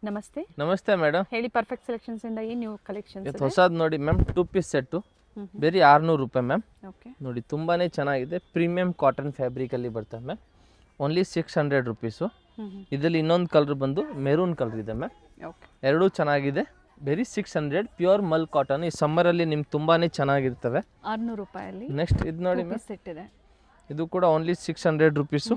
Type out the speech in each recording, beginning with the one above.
ನಮಸ್ತೆ ನಮಸ್ತೆ ಮೇಡಮ್. ಹೇಳಿ, ಪರ್ಫೆಕ್ಟ್ ಸೆಲೆಕ್ಷನ್ಸ್ ಇಂದ ಏನು ನ್ಯೂ ಕಲೆಕ್ಷನ್ಸ್ ಇದು ಹೊಸದು ನೋಡಿ ಮ್ಯಾಮ್, 2 ಪೀಸ್ ಸೆಟ್ಟು ಬೇರೆ 600 ರೂಪಾಯಿ ಮ್ಯಾಮ್. ಓಕೆ. ನೋಡಿ ತುಂಬಾ ಚೆನ್ನಾಗಿದೆ, ಪ್ರೀಮಿಯಂ ಕಾಟನ್ ಫ್ಯಾಬ್ರಿಕಲ್ಲಿ ಬರ್ತವೆ ಮ್ಯಾಮ್. Only 600 rupees. ಇದರಲ್ಲಿ ಇನ್ನೊಂದು ಕಲರ್ ಬಂದು ಮೆರೂನ್ ಕಲರ್ ಇದೆ ಮ್ಯಾಮ್. ಓಕೆ. ಎರಡೂ ಚೆನ್ನಾಗಿದೆ, ಬೇರೆ 600 ಪ್ಯೂರ್ ಮಲ್ ಕಾಟನ್. ಈ ಸಮ್ಮರಲ್ಲಿ ನಿಮ್ಗೆ ತುಂಬಾ ಚೆನ್ನಾಗಿರ್ತವೆ. 600 ರೂಪಾಯಲ್ಲಿ ನೆಕ್ಸ್ಟ್ ಇದು ನೋಡಿ ಮ್ಯಾಮ್, ಸೆಟ್ ಇದೆ. ಇದು ಕೂಡ ಓನ್ಲಿ 600 ರುಪೀಸು.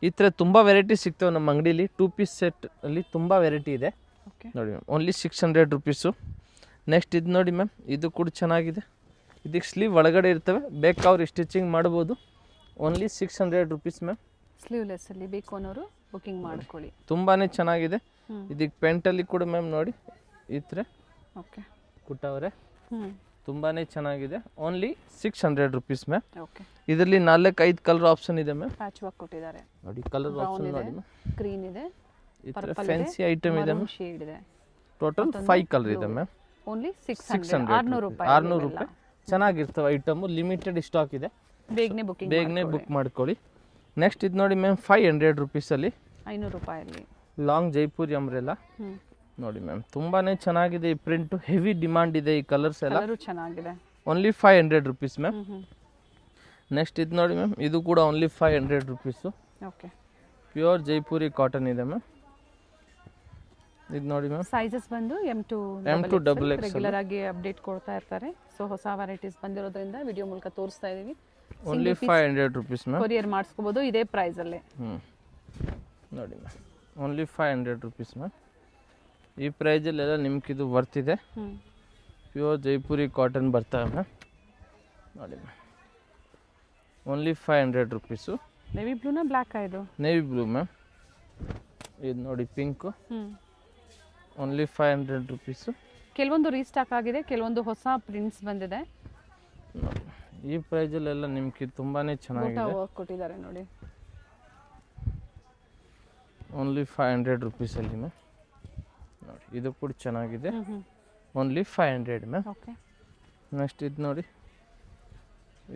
ಈ ಥರ ತುಂಬ ವೆರೈಟಿ ಸಿಗ್ತವೆ ನಮ್ಮ ಅಂಗಡೀಲಿ. 2 ಪೀಸ್ ಸೆಟ್ ಅಲ್ಲಿ ತುಂಬ ವೆರೈಟಿ ಇದೆ. ಓಕೆ. ನೋಡಿ ಮ್ಯಾಮ್, ಓನ್ಲಿ 600 ರುಪೀಸು. ನೆಕ್ಸ್ಟ್ ಇದು ನೋಡಿ ಮ್ಯಾಮ್, ಇದು ಕೂಡ ಚೆನ್ನಾಗಿದೆ. ಇದಕ್ಕೆ ಸ್ಲೀವ್ ಒಳಗಡೆ ಇರ್ತವೆ, ಬೇಕಾದ್ರೆ ಸ್ಟಿಚಿಂಗ್ ಮಾಡ್ಬೋದು. Only 600 rupees ma'am. ಸ್ಲೀವ್ಲೆಸ್ ಅಲ್ಲಿ ಬೇಕು ಅನ್ನೋರು ಬುಕಿಂಗ್ ಮಾಡ್ಕೊಳ್ಳಿ. ತುಂಬಾ ಚೆನ್ನಾಗಿದೆ. ಇದಕ್ಕೆ ಪೆಂಟಲ್ಲಿ ಕೂಡ ಮ್ಯಾಮ್ ನೋಡಿ ಈ ಥರ ಓಕೆ ಕುಟ್ಟವ್ರೆ, ತುಂಬಾ ಚೆನ್ನಾಗಿದೆ. Only 600 rupees ma'am. ಓಕೆ. ಇದರಲ್ಲಿ 4-5 ಕಲರ್ ಆಪ್ಷನ್ ಇದೆ ಮ್ಯಾಮ್. ಪ್ಯಾಚ್ ವರ್ಕ್ ಕೊಟ್ಟಿದ್ದಾರೆ. ನೋಡಿ ಕಲರ್ ಆಪ್ಷನ್ ನೋಡಿ ಮ್ಯಾಮ್. ಗ್ರೀನ್ ಇದೆ, ಈ ಥರ ಫ್ಯಾನ್ಸಿ ಐಟಮ್ ಇದೆ ಮ್ಯಾಮ್. ಶೇಡ್ ಇದೆ. ಟೋಟಲ್ 5 ಕಲರ್ ಇದೆ ಮ್ಯಾಮ್. ಓನ್ಲಿ 600 600 ರೂಪಾಯಿ. 600 ರೂಪಾಯಿ. ಚೆನ್ನಾಗಿರ್ತವೆ ಐಟಮು, ಲಿಮಿಟೆಡ್ ಸ್ಟಾಕ್ ಇದೆ. ಬೇಗನೆ ಬುಕ್ ಮಾಡ್ಕೊಳ್ಳಿ. ನೆಕ್ಸ್ಟ್ ಇದು ನೋಡಿ ಮ್ಯಾಮ್, 500 ರುಪೀಸಲ್ಲಿ 500 ರೂಪಾಯಲ್ಲಿ ಲಾಂಗ್ ಜೈಪುರಿ ಅಂಬ್ರೆಲ್ಲ ನೋಡಿ ಮ್ಯಾಮ್. ತುಂಬಾ ಚೆನ್ನಾಗಿದೆ ಈ ಪ್ರಿಂಟು, ಹೆವಿ ಡಿಮಾಂಡ್ ಇದೆ ಈ ಕಲರ್ಸ್ ಎಲ್ಲ. ಚೆನ್ನಾಗಿದೆ. Only 500 rupees ma'am. ನೆಕ್ಸ್ಟ್ ಇದು ನೋಡಿ ಮ್ಯಾಮ್, ಇದು ಕೂಡ only 500 rupees. Okay. Pure Jaipuri cotton ಇದೆ ಮ್ಯಾಮ್. ಇದು ನೋಡಿ ಮ್ಯಾಮ್, ಸೈಜಸ್ ಬಂದು M to XXL ರೆಗ್ಯುಲರ್ ಆಗಿ ಅಪ್ಡೇಟ್ ಕೊಡ್ತಾ ಇರ್ತಾರೆ. ಸೊ ಹೊಸ ವೆರೈಟೀಸ್ ಬಂದಿರೋದ್ರಿಂದ ವಿಡಿಯೋ ಮೂಲಕ ತೋರಿಸ್ತಾ ಇದೀವಿ. Only 500 rupees ma'am. ಕೊರಿಯರ್ ಮಾಡಿಸ್ಕೋಬಹುದು ಇದೇ ಪ್ರೈಸ್ ಅಲ್ಲಿ. ನೋಡಿ ಮ್ಯಾಮ್, ಓನ್ಲಿ 500 ರುಪೀಸ್ ಮ್ಯಾಮ್. ಈ ಪ್ರೈಸಲ್ಲೆಲ್ಲ ನಿಮ್ಗೆ ಇದು ಬರ್ತಿದೆ. ಪ್ಯೂರ್ ಜೈಪುರಿ ಕಾಟನ್ ಬರ್ತವೆ ಮ್ಯಾಮ್. ನೋಡಿ ಮ್ಯಾಮ್, ಓನ್ಲಿ 500 ರುಪೀಸು. ನೇವಿ ಬ್ಲೂನ ಬ್ಲ್ಯಾಕ್ ಇದು? Navy blue ma'am. ಇದು ನೋಡಿ ಪಿಂಕು. Only 500 rupees. ಕೆಲವೊಂದು ರೀಸ್ಟಾಕ್ ಆಗಿದೆ, ಕೆಲವೊಂದು ಹೊಸ ಪ್ರಿಂಟ್ಸ್ ಬಂದಿದೆ. ಈ ಪ್ರೈಸಲ್ಲೆಲ್ಲ ನಿಮ್ಗೆ ತುಂಬಾ ಚೆನ್ನಾಗಿದೆ. ವರ್ಕ್ ಕೊಟ್ಟಿದ್ದಾರೆ ನೋಡಿ. ಓನ್ಲಿ 500 ರುಪೀಸಲ್ಲಿ ಮ್ಯಾಮ್. ನೋಡಿ ಇದು ಕೂಡ ಚೆನ್ನಾಗಿದೆ. Only 500 ma'am. ಓಕೆ. ನೆಕ್ಸ್ಟ್ ಇದು ನೋಡಿ,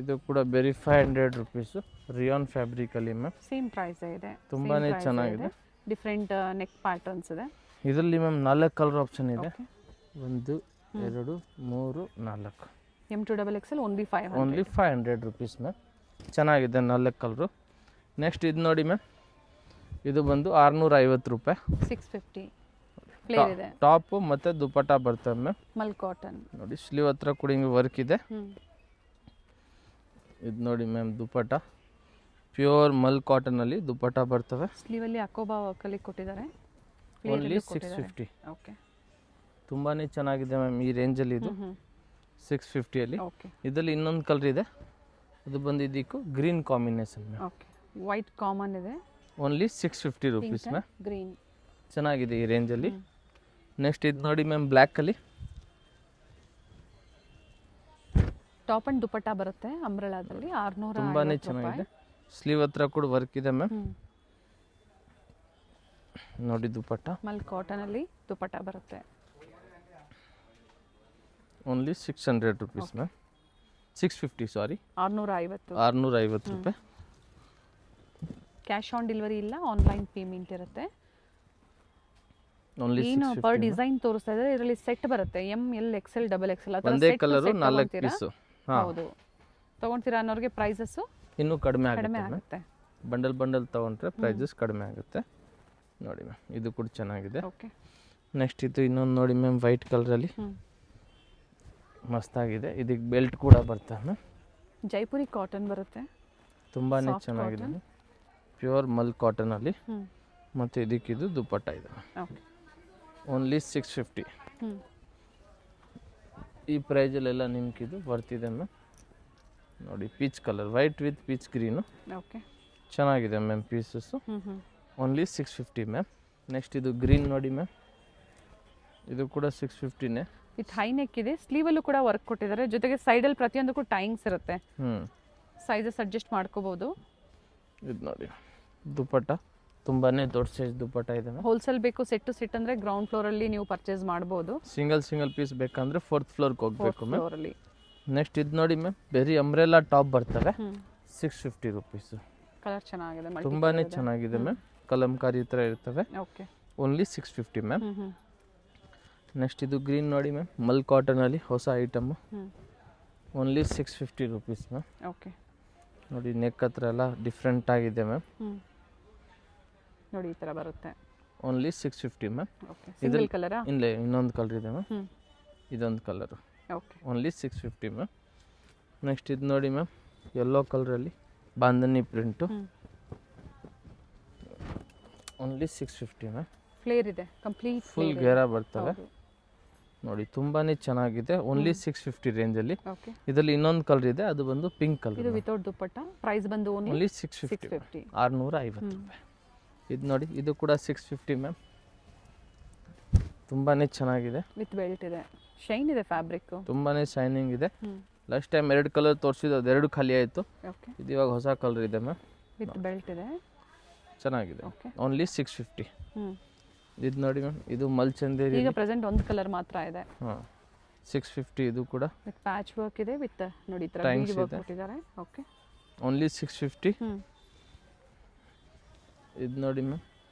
ಇದು ಕೂಡ ಬೇರೆ 500 ರುಪೀಸು. ರಿಯಾನ್ ಫ್ಯಾಬ್ರಿಕಲ್ಲಿ ಮ್ಯಾಮ್. ಸೇಮ್ ಪ್ರೈಸ್ ಇದೆ. ತುಂಬಾ ಚೆನ್ನಾಗಿದೆ. ಡಿಫ್ರೆಂಟ್ ನೆಕ್ ಪ್ಯಾಟರ್ನ್ಸ್ ಇದೆ. ಇದರಲ್ಲಿ ಮ್ಯಾಮ್ 4 ಕಲರ್ ಆಪ್ಷನ್ ಇದೆ. 1 2 3 4. M to XXL only 500. Only 500 rupees ma'am. ಚೆನ್ನಾಗಿದೆ 4 ಕಲರು. ನೆಕ್ಸ್ಟ್ ಇದು ನೋಡಿ ಮ್ಯಾಮ್, ಇದು ಬಂದು 650 ರೂಪಾಯಿ. 650 ಫ್ಲೇರ್ ಇದೆ. ಟಾಪು ಮತ್ತು ದುಪಟ್ಟ ಬರ್ತವೆ ಮ್ಯಾಮ್. ಮಲ್ ಕಾಟನ್ ನೋಡಿ, ಸ್ಲೀವ್ ಹತ್ರ ಕೂಡ ಹಿಂಗೆ ವರ್ಕ್ ಇದೆ. ಇದು ನೋಡಿ ಮ್ಯಾಮ್, ದುಪಟ್ಟ ಪ್ಯೂರ್ ಮಲ್ ಕಾಟನಲ್ಲಿ ದುಪಟ್ಟ ಬರ್ತವೆ. ಸ್ಲೀವಲ್ಲಿ ಅಕೋಬಾ ವರ್ಕಲ್ಲಿ ಕೊಟ್ಟಿದ್ದಾರೆ. ಓನ್ಲಿ 650. ಓಕೆ. ತುಂಬಾ ಚೆನ್ನಾಗಿದೆ ಮ್ಯಾಮ್ ಈ ರೇಂಜಲ್ಲಿ. ಇದು 650ಅಲ್ಲಿ. ಓಕೆ. ಇದರಲ್ಲಿ ಇನ್ನೊಂದು ಕಲರ್ ಇದೆ, ಅದು ಬಂದು ಇದಕ್ಕೂ green combination ma'am. Okay. White common ಇದೆ. Only 650 rupees ma'am. ಗ್ರೀನ್ ಚೆನ್ನಾಗಿದೆ ಈ ರೇಂಜಲ್ಲಿ. ನೆಕ್ಸ್ಟ್ ಇದು ನೋಡಿ ಮ್ಯಾಮ್, ಬ್ಲ್ಯಾಕಲ್ಲಿ ಟಾಪ್ ಅಂಡ್ ದುಪಟ್ಟ ಬರುತ್ತೆ ಅಂಬ್ರೆಲಾದಲ್ಲಿ. 600. ತುಂಬಾ ಚೆನ್ನಾಗಿದೆ. ಸ್ಲೀವ್ ಹತ್ರ ಕೂಡ ವರ್ಕ್ ಇದೆ ಮ್ಯಾಮ್. ನೋಡಿ ದುಪಟ್ಟ ಮಲ್ ಕಾಟನ್ ಅಲ್ಲಿ ದುಪಟ್ಟ ಬರುತ್ತೆ. Only 600 rupees ma'am. 650 ಸಾರಿ, 650 ರೂಪಾಯಿ. ಕ್ಯಾಶ್ ಆನ್ ಡೆಲಿವರಿ ಇಲ್ಲ, ಆನ್ಲೈನ್ ಪೇಮೆಂಟ್ ಇರುತ್ತೆ. ಓನ್ಲಿ ಏನು ಪರ್ ಡಿಸೈನ್ ತೋರಿಸ್ತಾ ಇದ್ದಾರೆ. ಇದರಲ್ಲಿ ಸೆಟ್ ಬರುತ್ತೆ, M L XL XXL. ಒಂದೇ ಕಲರ್ 4 ಪೀಸ್. ಹೌದು, ತಗೊಂತೀರಾ ಅನ್ನೋರಿಗೆ ಪ್ರೈಸಸ್ ಇನ್ನೂ ಕಡಿಮೆ ಆಗುತ್ತೆ. ಬಂಡಲ್ ತಗೊಂಡ್ರೆ ಪ್ರೈಸಸ್ ಕಡಿಮೆ ಆಗುತ್ತೆ. ನೋಡಿ ಮ್ಯಾಮ್, ಇದು ಕೂಡ ಚೆನ್ನಾಗಿದೆ. ಓಕೆ. ನೆಕ್ಸ್ಟ್ ಇದು ಇನ್ನೊಂದು ನೋಡಿ ಮ್ಯಾಮ್, ವೈಟ್ ಕಲರಲ್ಲಿ ಮಸ್ತಾಗಿದೆ. ಇದಕ್ಕೆ ಬೆಲ್ಟ್ ಕೂಡ ಬರ್ತದೆ ಮ್ಯಾಮ್. ಜೈಪುರಿ ಕಾಟನ್ ಬರುತ್ತೆ. ತುಂಬಾ ಚೆನ್ನಾಗಿದೆ. ಪ್ಯೂರ್ ಮಲ್ ಕಾಟನಲ್ಲಿ. ಮತ್ತು ಇದಕ್ಕಿದು ದುಪಟ್ಟ ಇದೆ. ಓನ್ಲಿ 650. ಈ ಪ್ರೈಸಲ್ಲೆಲ್ಲ ನಿಮ್ಗಿದು ಬರ್ತಿದೆ ಮ್ಯಾಮ್. ನೋಡಿ peach colour, white with peach green. Okay. ಚೆನ್ನಾಗಿದೆ ma'am pieces. Only 650 ma'am. Next ಇದು ಗ್ರೀನ್ ನೋಡಿ ಮ್ಯಾಮ್, ಇದು ಕೂಡ 650ನೇ. ವಿತ್ ಹೈ ನೆಕ್ ಇದೆ. ಸ್ಲೀವಲ್ಲೂ ಕೂಡ ವರ್ಕ್ ಕೊಟ್ಟಿದ್ದಾರೆ. ಜೊತೆಗೆ ಸೈಡಲ್ಲಿ ಪ್ರತಿಯೊಂದಕ್ಕೂ ಟೈಂಗ್ಸ್ ಇರುತ್ತೆ. ಸೈಜಸ್ ಅಡ್ಜಸ್ಟ್ ಮಾಡ್ಕೋಬಹುದು. ಇದು ನೋಡಿ ದುಪಟ್ಟ, ತುಂಬಾ ದೊಡ್ಡ ಸೈಜ್ ದುಪಟ್ಟ ಇದೆ. ಹೋಲ್ಸೇಲ್ ಬೇಕು ಸೆಟ್ ಟು ಸೆಟ್ ಅಂದರೆ ಗ್ರೌಂಡ್ ಫ್ಲೋರಲ್ಲಿ ನೀವು ಪರ್ಚೇಸ್ ಮಾಡ್ಬೋದು. ಸಿಂಗಲ್ ಪೀಸ್ ಬೇಕಂದ್ರೆ 4th ಫ್ಲೋರ್ಗೆ ಹೋಗಬೇಕು ಮ್ಯಾಮ್. ನೆಕ್ಸ್ಟ್ ಇದು ನೋಡಿ ಮ್ಯಾಮ್, ಬೇರೆ ಅಂಬ್ರೆಲಾ ಟಾಪ್ ಬರ್ತವೆ. 650 ರುಪೀಸು. ಕಲರ್ ಚೆನ್ನಾಗಿದೆ, ತುಂಬಾ ಚೆನ್ನಾಗಿದೆ ಮ್ಯಾಮ್. ಕಲಂಕಾರಿ ಥರ ಇರ್ತವೆ. ಓಕೆ. Only 650 ma'am. ಹ್ಞೂ ಹ್ಞೂ ನೆಕ್ಸ್ಟ್ ಇದು ಗ್ರೀನ್ ನೋಡಿ ಮ್ಯಾಮ್, ಮಲ್ ಕಾಟನಲ್ಲಿ ಹೊಸ ಐಟಮು, ಹ್ಞೂ ಓನ್ಲಿ 650 ರುಪೀಸ್ ಮ್ಯಾಮ್. ಓಕೆ ನೋಡಿ ನೆಕ್ ಹತ್ರ ಎಲ್ಲ ಡಿಫ್ರೆಂಟ್ ಆಗಿದೆ ಮ್ಯಾಮ್. ಹ್ಞೂ ನೋಡಿ ಈ ಥರ ಬರುತ್ತೆ. Only 650 ma'am. ಓಕೆ ಸಿಂಗಲ್ ಕಲರಾ? ಇಲ್ಲ, ಇನ್ನೊಂದು ಕಲರ್ ಇದೆ ಮ್ಯಾಮ್, ಹ್ಞೂ ಇದೊಂದು colour. Okay only 650 ma'am. Next ಇದು ನೋಡಿ ಮ್ಯಾಮ್, ಯೆಲ್ಲೋ ಕಲರಲ್ಲಿ ಬಾಂಧನಿ ಪ್ರಿಂಟು, ಹ್ಞೂ ಓನ್ಲಿ 650 ಮ್ಯಾಮ್. ಫ್ಲೇರ್ ಇದೆ, ಕಂಪ್ಲೀಟ್ ಫುಲ್ ಗೇರ ಬರ್ತವೆ ನೋಡಿ, ತುಂಬಾ ಚೆನ್ನಾಗಿದೆ. ಓನ್ಲಿ 650 ರೇಂಜಲ್ಲಿ. ಓಕೆ ಇದರಲ್ಲಿ ಇನ್ನೊಂದು ಕಲರ್ ಇದೆ, ಅದು ಬಂದು ಪಿಂಕ್ ಇದು ಕಲರ್. ವಿತೌಟ್ ದುಪ್ಪಟ್ಟ, ಪ್ರೈಸ್ ಬಂದು ಓನ್ಲಿ ಓನ್ಲಿ 650 650. 650 ರೂಪಾಯಿ. ಇದು ನೋಡಿ, ಇದು ಕೂಡ 650 ಮ್ಯಾಮ್. ತುಂಬಾ ಚೆನ್ನಾಗಿದೆ, ವಿತ್ ಬೆಲ್ಟ್ ಇದೆ, ಶೈನ್ ಇದೆ ಫ್ಯಾಬ್ರಿಕ್ಕು. ತುಂಬಾ ಶೈನಿಂಗ್ ಇದೆ. ಹ್ಞೂ ಲಾಸ್ಟ್ ಟೈಮ್ 2 ಕಲರ್ ತೋರಿಸಿದ್ದು, ಅದೆರಡು ಖಾಲಿ ಆಯಿತು. ಓಕೆ ಇದು ಇವಾಗ ಹೊಸ ಕಲರ್ ಇದೆ ಮ್ಯಾಮ್, ವಿತ್ ಬೆಲ್ಟ್ ಇದೆ. ಚೆನ್ನಾಗಿದೆ. Okay only 650. ಹ್ಞೂ ಇದು ನೋಡಿ ಮ್ಯಾಮ್, ಇದು ಮಲ್ಚಂದೇರಿ. ಈಗ ಪ್ರೆಸೆಂಟ್ ಒಂದು ಕಲರ್ ಮಾತ್ರ ಇದೆ. ಹಾಂ 650. ಇದು ಕೂಡ ವಿತ್ ಪ್ಯಾಚ್ ವರ್ಕ್ ಇದೆ, ವಿತ್ ನೋಡಿ ಈ ಥರ Thanks ಬೀಡ್ ವರ್ಕ್ ಇದೆ. ಕೊಟ್ಟಿದ್ದಾರೆ. Okay only 650. ಹ್ಞೂ ಇದು ನೋಡಿ ಮ್ಯಾಮ್,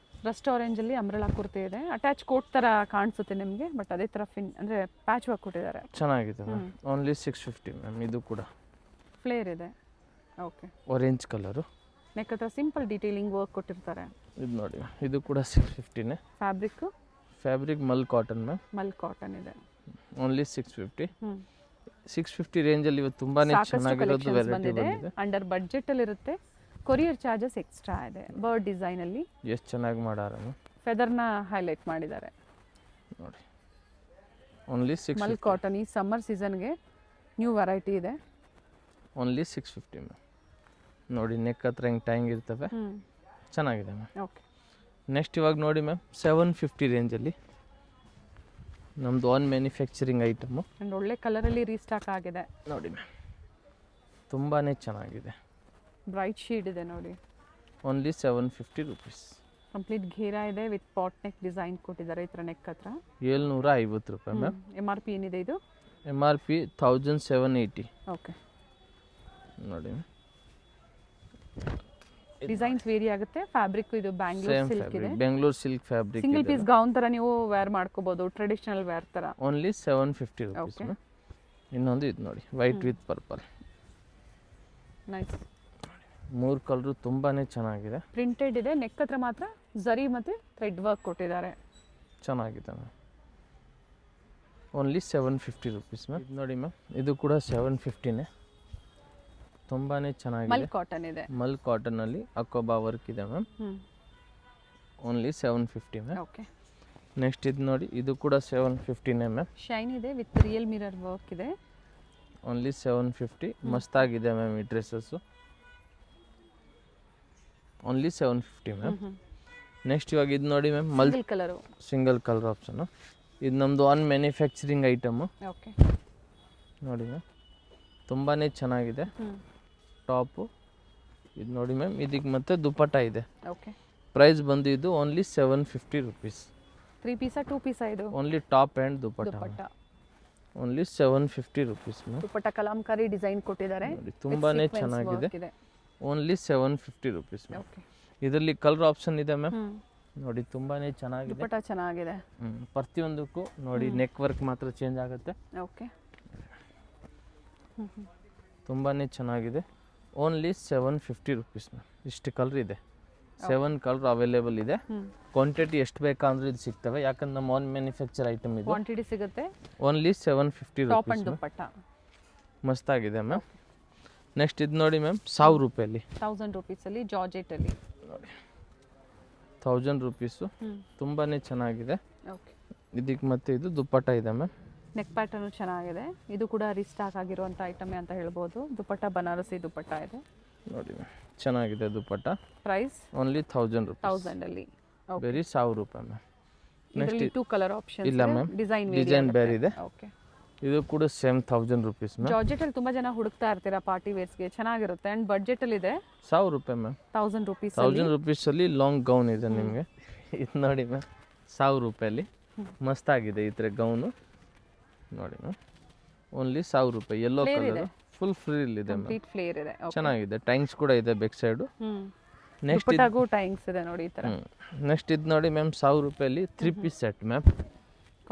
ರಸ್ಟ್ ಆರೆಂಜಲ್ಲಿ ಅಂಬ್ರೆಲಾ ಕುರ್ತಿ ಇದೆ, ಅಟ್ಯಾಚ್ ಕೋಟ್ ಥರ ಕಾಣಿಸುತ್ತೆ ನಿಮಗೆ, ಬಟ್ ಅದೇ ಥರ ಅಂದರೆ ಪ್ಯಾಚ್ ವರ್ಕ್ ಕೊಟ್ಟಿದ್ದಾರೆ. ಚೆನ್ನಾಗಿದೆ ಮ್ಯಾಮ್. Only 650 ma'am. ಇದು ಕೂಡ ಫ್ಲೇರ್ ಇದೆ. Okay orange colour. ನೆಕ್ ಹತ್ರ ಸಿಂಪಲ್ ಡೀಟೇಲಿಂಗ್ ವರ್ಕ್ ಕೊಟ್ಟಿರ್ತಾರೆ. ಇದು ನೋಡಿ ಮ್ಯಾಮ್, ಇದು ಕೂಡ 650ನೇ. Fabric fabric mul cotton ma'am. Mul cotton ಇದೆ. ಓನ್ಲಿ 650. ಹ್ಞೂ 650 ರೇಂಜಲ್ಲಿ ಇವತ್ತು ತುಂಬಾ ಸಾಕಷ್ಟು ಚೆನ್ನಾಗಿರೋದು ಕಲೆಕ್ಷನ್ಸ್ ವೆರೈಟಿ ಬಂದಿದೆ. ಬಂದಿದೆ. ಅಂಡರ್ ಬಡ್ಜೆಟಲ್ಲಿ ಇರುತ್ತೆ. ಕೊರಿಯರ್ ಚಾರ್ಜಸ್ ಎಕ್ಸ್ಟ್ರಾ ಇದೆ. ಬರ್ಡ್ ಡಿಸೈನಲ್ಲಿ ಎಷ್ಟು ಚೆನ್ನಾಗಿ ಮಾಡಾರ ಮ್ಯಾಮ್. ಫೆದರ್ನ ಹೈಲೈಟ್ ಮಾಡಿದ್ದಾರೆ. ನೋಡಿ ಓನ್ಲಿ ಮಲ್ 650. ಕಾಟನ್ ಈ ಸಮ್ಮರ್ ಸೀಸನ್ಗೆ ನ್ಯೂ ವೆರೈಟಿ ಇದೆ. Only 650 ma'am. ನೋಡಿ ನೆಕ್ ಹತ್ರ ಹೆಂಗೆ ಟ್ಯಾಂಗ್ ಇರ್ತವೆ, ಹ್ಞೂ ಚೆನ್ನಾಗಿದೆ ಮ್ಯಾಮ್. ಓಕೆ ನೆಕ್ಸ್ಟ್ ಇವಾಗ ನೋಡಿ ಮ್ಯಾಮ್, 750 ರೇಂಜಲ್ಲಿ ನಮ್ಮದು ಆನ್ ಮ್ಯಾನುಫ್ಯಾಕ್ಚರಿಂಗ್ ಐಟಮು. ಆ್ಯಂಡ್ ಒಳ್ಳೆ ಕಲರಲ್ಲಿ ರೀಸ್ಟಾಕ್ ಆಗಿದೆ. ನೋಡಿ ಮ್ಯಾಮ್, ತುಂಬಾ ಚೆನ್ನಾಗಿದೆ. ಬ್ರೈಟ್ ಶೇಡ್ ಇದೆ ನೋಡಿ. Only 750 rupees. ಕಂಪ್ಲೀಟ್ ಘೇರಾ ಇದೆ, ವಿತ್ ಪಾಟ್ ನೆಕ್ ಡಿಸೈನ್ ಕೊಟ್ಟಿದ್ದಾರೆ ಈ ಥರ ನೆಕ್ ಹತ್ರ. 750 ರೂಪಾಯಿ ಮ್ಯಾಮ್. ಎಮ್ ಆರ್ ಪಿ ಏನಿದೆ ಇದು? MRP 1780. ಓಕೆ ನೋಡಿ ಡಿಸೈನ್ಸ್ ವೇರಿ ಆಗುತ್ತೆ. ಫ್ಯಾಬ್ರಿಕ್ ಇದು ಬ್ಯಾಂಗ್ಳೂರ್ ಸೇಮ್ ಸಿಲ್ಕ್ ಇದೆ. Fabric, Bengaluru silk fabric. Single piece gown ಥರ ನೀವು ವೇರ್ ಮಾಡ್ಕೋಬೋದು, ಟ್ರೆಡಿಷನಲ್ ವೇರ್ ಥರ. Only 750 rupees Okay. ಮ್ಯಾಮ್. ಇನ್ನೊಂದು ಇದು ನೋಡಿ, white with purple. Nice. 3 colour ತುಂಬಾ ಚೆನ್ನಾಗಿದೆ. ಪ್ರಿಂಟೆಡ್ ಇದೆ, ನೆಕ್ ಹತ್ರ ಮಾತ್ರ ಝರಿ ಮತ್ತು ಥ್ರೆಡ್ ವರ್ಕ್ ಕೊಟ್ಟಿದ್ದಾರೆ. ಚೆನ್ನಾಗಿದೆ ಮ್ಯಾಮ್. Only 750 rupees ma'am. ಇದು ನೋಡಿ ಮ್ಯಾಮ್, ಇದು ಕೂಡ 750ನೇ. ತುಂಬಾ ಮಲ್ ಚೆನ್ನಾಗಿದೆ. ಕಾಟನ್ ಇದೆ. ಮಲ್ ಕಾಟನಲ್ಲಿ ಅಕೋಬಾ ವರ್ಕ್ ಇದೆ ma'am. Only 750 ma'am. Okay next ಇದು ನೋಡಿ, ಇದು ಕೂಡ 750ನೇ ಮ್ಯಾಮ್. ಶೈನ್ ಇದೆ, ವಿತ್ ರಿಯಲ್ ಮಿರರ್ ವರ್ಕ್ ಇದೆ. ಓನ್ಲಿ 750. ಮಸ್ತಾಗಿದೆ ಮ್ಯಾಮ್ ಈ ಡ್ರೆಸ್ಸಸ್ಸು. Only 750 ma'am. ನೆಕ್ಸ್ಟ್ ಇವಾಗ ಇದು ನೋಡಿ ma'am, single colour. Single colour option. ಇದು ನಮ್ಮದು ಆನ್ ಮ್ಯಾನುಫ್ಯಾಕ್ಚರಿಂಗ್ ಐಟಮು. ಓಕೆ ನೋಡಿ ಮ್ಯಾಮ್, ತುಂಬಾ ಚೆನ್ನಾಗಿದೆ ಟಾಪು. ಇದು ನೋಡಿ ಮ್ಯಾಮ್, ಇದಕ್ಕೆ ಮತ್ತೆ ದುಪ್ಪಟ್ಟ ಇದೆ. ಓಕೆ ಪ್ರೈಸ್ ಬಂದು ಇದು ಓನ್ಲಿ 750 ರುಪೀಸ್. 3 ಪೀಸಾ 2 ಪೀಸಾ ಇದು? Only top and dupatta. Dupatta only 750 rupees ma'am. Dupatta kalamkari design ಕೊಟ್ಟಿದ್ದಾರೆ. ನೋಡಿ ತುಂಬಾ ಚೆನ್ನಾಗಿದೆ. Only 750 rupees ma'am. ಓಕೆ ಇದರಲ್ಲಿ ಕಲರ್ ಆಪ್ಷನ್ ಇದೆ ಮ್ಯಾಮ್. ನೋಡಿ ತುಂಬಾ ಚೆನ್ನಾಗಿದೆ. ದುಪ್ಪಟ್ಟ ಚೆನ್ನಾಗಿದೆ. ಪ್ರತಿಯೊಂದಕ್ಕೂ ನೋಡಿ ನೆಕ್ ವರ್ಕ್ ಮಾತ್ರ ಚೇಂಜ್ ಆಗುತ್ತೆ. ಓಕೆ ತುಂಬಾ ಚೆನ್ನಾಗಿದೆ. Only 750 rupees ma'am. ಇಷ್ಟು ಕಲರ್ ಇದೆ, 7 ಕಲರ್ ಅವೈಲೇಬಲ್ ಇದೆ. ಕ್ವಾಂಟಿಟಿ ಎಷ್ಟು ಬೇಕಂದ್ರೆ ಇದು ಸಿಗ್ತವೆ, ಯಾಕಂದ್ರೆ ನಮ್ಮ ಆನ್ ಮ್ಯಾನುಫ್ಯಾಕ್ಚರ್ ಐಟಮ್ ಇದು. ಕ್ವಾಂಟಿಟಿ ಸಿಗುತ್ತೆ. Only 750 top and rupees. Dupatta ಮಸ್ತಾಗಿದೆ ಮ್ಯಾಮ್. ನೆಕ್ಸ್ಟ್ ಇದು ನೋಡಿ ಮ್ಯಾಮ್, 1000 ರೂಪಾಯಲ್ಲಿ 1000 ರೂಪೀಸಲ್ಲಿ ಜಾರ್ಜೆಟಲ್ಲಿ ನೋಡಿ 1000 ರುಪೀಸು. ತುಂಬಾ ಚೆನ್ನಾಗಿದೆ. ಓಕೆ ಇದಕ್ಕೆ ಮತ್ತೆ ಇದು ದುಪ್ಪಟ್ಟ ಇದೆ ಮ್ಯಾಮ್. ನೆಕ್ ಪ್ಯಾಟರ್ನು ಚೆನ್ನಾಗಿದೆ. ಇದು ಕೂಡ ರೀಸ್ಟಾಕ್ ಆಗಿರುವಂಥ ಐಟಮೇ ಅಂತ ಹೇಳ್ಬೋದು. ದುಪ್ಪಟ್ಟ ಬನಾರಸಿ ದುಪ್ಪಟ್ಟ ಇದೆ ನೋಡಿ ಮ್ಯಾಮ್, ಚೆನ್ನಾಗಿದೆ ದುಪ್ಪಟ್ಟ. Price only 1000 rupees. 1000ಅಲ್ಲಿ. ಬರೀ 1000 ರೂಪಾಯಿ ಮ್ಯಾಮ್. ಇದರಲ್ಲಿ 2 ಕಲರ್ ಆಪ್ಷನ್ ಇಲ್ಲ ಮ್ಯಾಮ್, ಡಿಸೈನ್ ಬೇರೆ ಇದೆ. ಓಕೆ ಇದು ಕೂಡ ಸೇಮ್ 1000 ರುಪೀಸ್ ಮ್ಯಾಮ್. ಜಾರ್ಜೆಟಲ್ಲಿ ತುಂಬ ಜನ ಹುಡುಕ್ತಾ ಇರ್ತೀರಾ ಪಾರ್ಟಿ ವೇರ್ಸ್ಗೆ, ಚೆನ್ನಾಗಿರುತ್ತೆ. ಆ್ಯಂಡ್ ಬಡ್ಜೆಟಲ್ಲಿ ಇದೆ. 1000 ರೂಪಾಯಿ ಮ್ಯಾಮ್. 1000 ರೂಪೀಸ್. 1000 ರುಪೀಸಲ್ಲಿ ಲಾಂಗ್ ಗೌನ್ ಇದೆ ನಿಮಗೆ. ಇದು ನೋಡಿ ಮ್ಯಾಮ್, 1000 ರೂಪಾಯಲ್ಲಿ ಮಸ್ತಾಗಿದೆ ಈ ಥರ ಗೌನು. ನೋಡಿ ಮ್ಯಾಮ್, ಓನ್ಲಿ 1000 ರೂಪಾಯಿ. ಯೆಲ್ಲೋ ಕಲರ್ ಫುಲ್ ಫ್ರೀಲ್ ಇದೆ ಮ್ಯಾಮ್. ಕಂಪ್ಲೀಟ್ ಫ್ಲೇರ್ ಇದೆ. ಚೆನ್ನಾಗಿದೆ. ಟ್ಯಾಂಕ್ಸ್ ಕೂಡ ಇದೆ ಬ್ಯಾಕ್ ಸೈಡು. ನೆಕ್ಸ್ಟ್ ದುಪ್ಪಟ್ಟಾಗೂ ಟೈಂಗ್ಸ್ ಇದೆ ನೋಡಿ ಈ ತರ. ನೆಕ್ಸ್ಟ್ ಇದು ನೋಡಿ ಮ್ಯಾಮ್ 1000 ರೂಪಾಯಲ್ಲಿ 3 ಪೀಸ್ ಸೆಟ್ ಮ್ಯಾಮ್,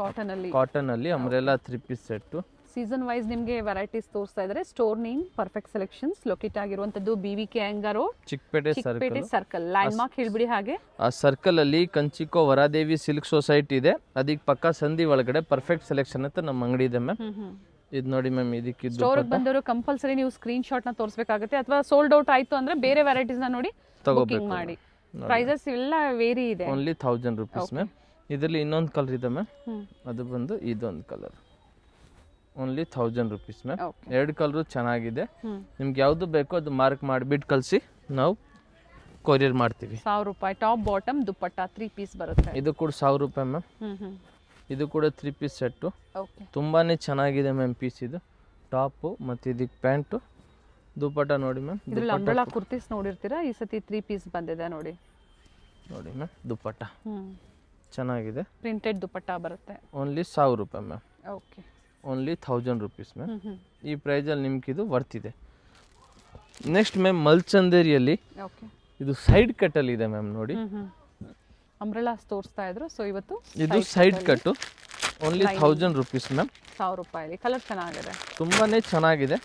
ಕಾಟನ್ ಅಲ್ಲಿ umbrella 3 piece set. Season wise ನಿಮಗೆ ವೆರೈಟೀಸ್ ತೋರಿಸ್ತಾ ಇದ್ದಾರೆ. Store name perfect selections, locate ಆಗಿರುವಂತದ್ದು BVK Iyengar road, Chikkapete circle. Landmark ಹೇಳ್ಬಿಡಿ ಹಾಗೆ. ಆ ಸರ್ಕಲ್ ಅಲ್ಲಿ ಕಂಚಿಕೋ ವರಾದೇವಿ ಸಿಲ್ಕ್ ಸೊಸೈಟಿ ಇದೆ, ಅದಕ್ಕೆ ಪಕ್ಕ ಸಂಧಿ ಒಳಗಡೆ ಪರ್ಫೆಕ್ಟ್ ಸೆಲೆಕ್ಷನ್ ಅಂತ ನಮ್ಮ ಅಂಗಡಿ ಇದೆ ಮ್ಯಾಮ್. ಇದು ನೋಡಿ ಮ್ಯಾಮ್, ಇದಕ್ಕೆ ಸ್ಟೋರ್ ಬಂದವರು ಕಂಪಲ್ಸರಿ ನೀವು ಸ್ಕ್ರೀನ್ ಶಾಟ್ ನ ತೋರಿಸಬೇಕಾಗುತ್ತೆ, ಅಥವಾ ಸೋಲ್ಡ್ ಔಟ್ ಆಯ್ತು ಅಂದ್ರೆ ಬೇರೆ ವೆರೈಟೀಸ್ ನ ನೋಡಿ ಬುಕಿಂಗ್ ಮಾಡಿ. ಪ್ರೈಸಸ್ ಎಲ್ಲ ವೇರಿ ಇದೆ. Only 1000 rupees ma'am. ಇದರಲ್ಲಿ ಇನ್ನೊಂದು ಕಲರ್ ಇದೆ ಮ್ಯಾಮ್, ಅದು ಬಂದು ಇದೊಂದು colour, only 1000 rupees ma'am. 2 colour ಚೆನ್ನಾಗಿದೆ. ನಿಮ್ಗೆ ಯಾವ್ದು ಬೇಕೋ ಅದು ಮಾರ್ಕ್ ಮಾಡಿಬಿಟ್ಟು ಕಳಿಸಿ, ನಾವು ಕೊರಿಯರ್ ಮಾಡ್ತೀವಿ. 1000 ರೂಪಾಯಿ ಟಾಪ್ ಬಾಟಮ್ ದುಪ್ಪಟ್ಟ 3 ಪೀಸ್ ಬರುತ್ತೆ. ಇದು ಕೂಡ 1000 ರೂಪಾಯಿ ಮ್ಯಾಮ್. ಇದು ಕೂಡ 3 ಪೀಸ್ ಸೆಟ್ಟು. ತುಂಬಾನೇ ಚೆನ್ನಾಗಿದೆ ಮ್ಯಾಮ್ ಪೀಸ್. ಇದು ಟಾಪು ಮತ್ತು ಇದಕ್ಕೆ ಪ್ಯಾಂಟು, ದುಪ್ಪಟ್ಟ ನೋಡಿ ಮ್ಯಾಮ್. ಇದ್ರಲ್ಲಿ ಅಂಬ್ರೆಲಾ ಕುರ್ತೀಸ್ ನೋಡಿರ್ತೀರಾ, ಈ ಸತಿ 3 ಪೀಸ್ ಬಂದಿದೆ ನೋಡಿ. ನೋಡಿ ಮ್ಯಾಮ್, ದುಪ್ಪಟ್ಟ ಚೆನ್ನಾಗಿದೆ, ಪ್ರಿಂಟೆಡ್ ದುಪ್ಪಟ್ಟ ಬರುತ್ತೆ. ಓನ್ಲಿ 1000 ರೂಪಾಯಿ ma'am. Okay, only 1000 rupees ma'am. ಈ ಪ್ರೈಸಲ್ಲಿ ನಿಮ್ಗೆ ಇದು ವರ್ತಿದೆ. ನೆಕ್ಸ್ಟ್ ಮ್ಯಾಮ್ ಮಲ್ಚಂದೇರಿಯಲ್ಲಿ ಇದು ಸೈಡ್ ಕಟ್ಟಲ್ಲಿ ಇದೆ ಮ್ಯಾಮ್ ನೋಡಿ. ಅಂಬ್ರೆಲಾಸ್ ತೋರಿಸ್ತಾ ಇದ್ರು, ಸೊ ಇವತ್ತು ಇದು ಸೈಡ್ ಕಟ್ಟು, ಓನ್ಲಿ 1000 ರೂಪೀಸ್ ಮ್ಯಾಮ್. 1000 ರೂಪಾಯಿ. ಕಲರ್ ಚೆನ್ನಾಗಿದೆ, ತುಂಬಾನೇ ಚೆನ್ನಾಗಿದೆ,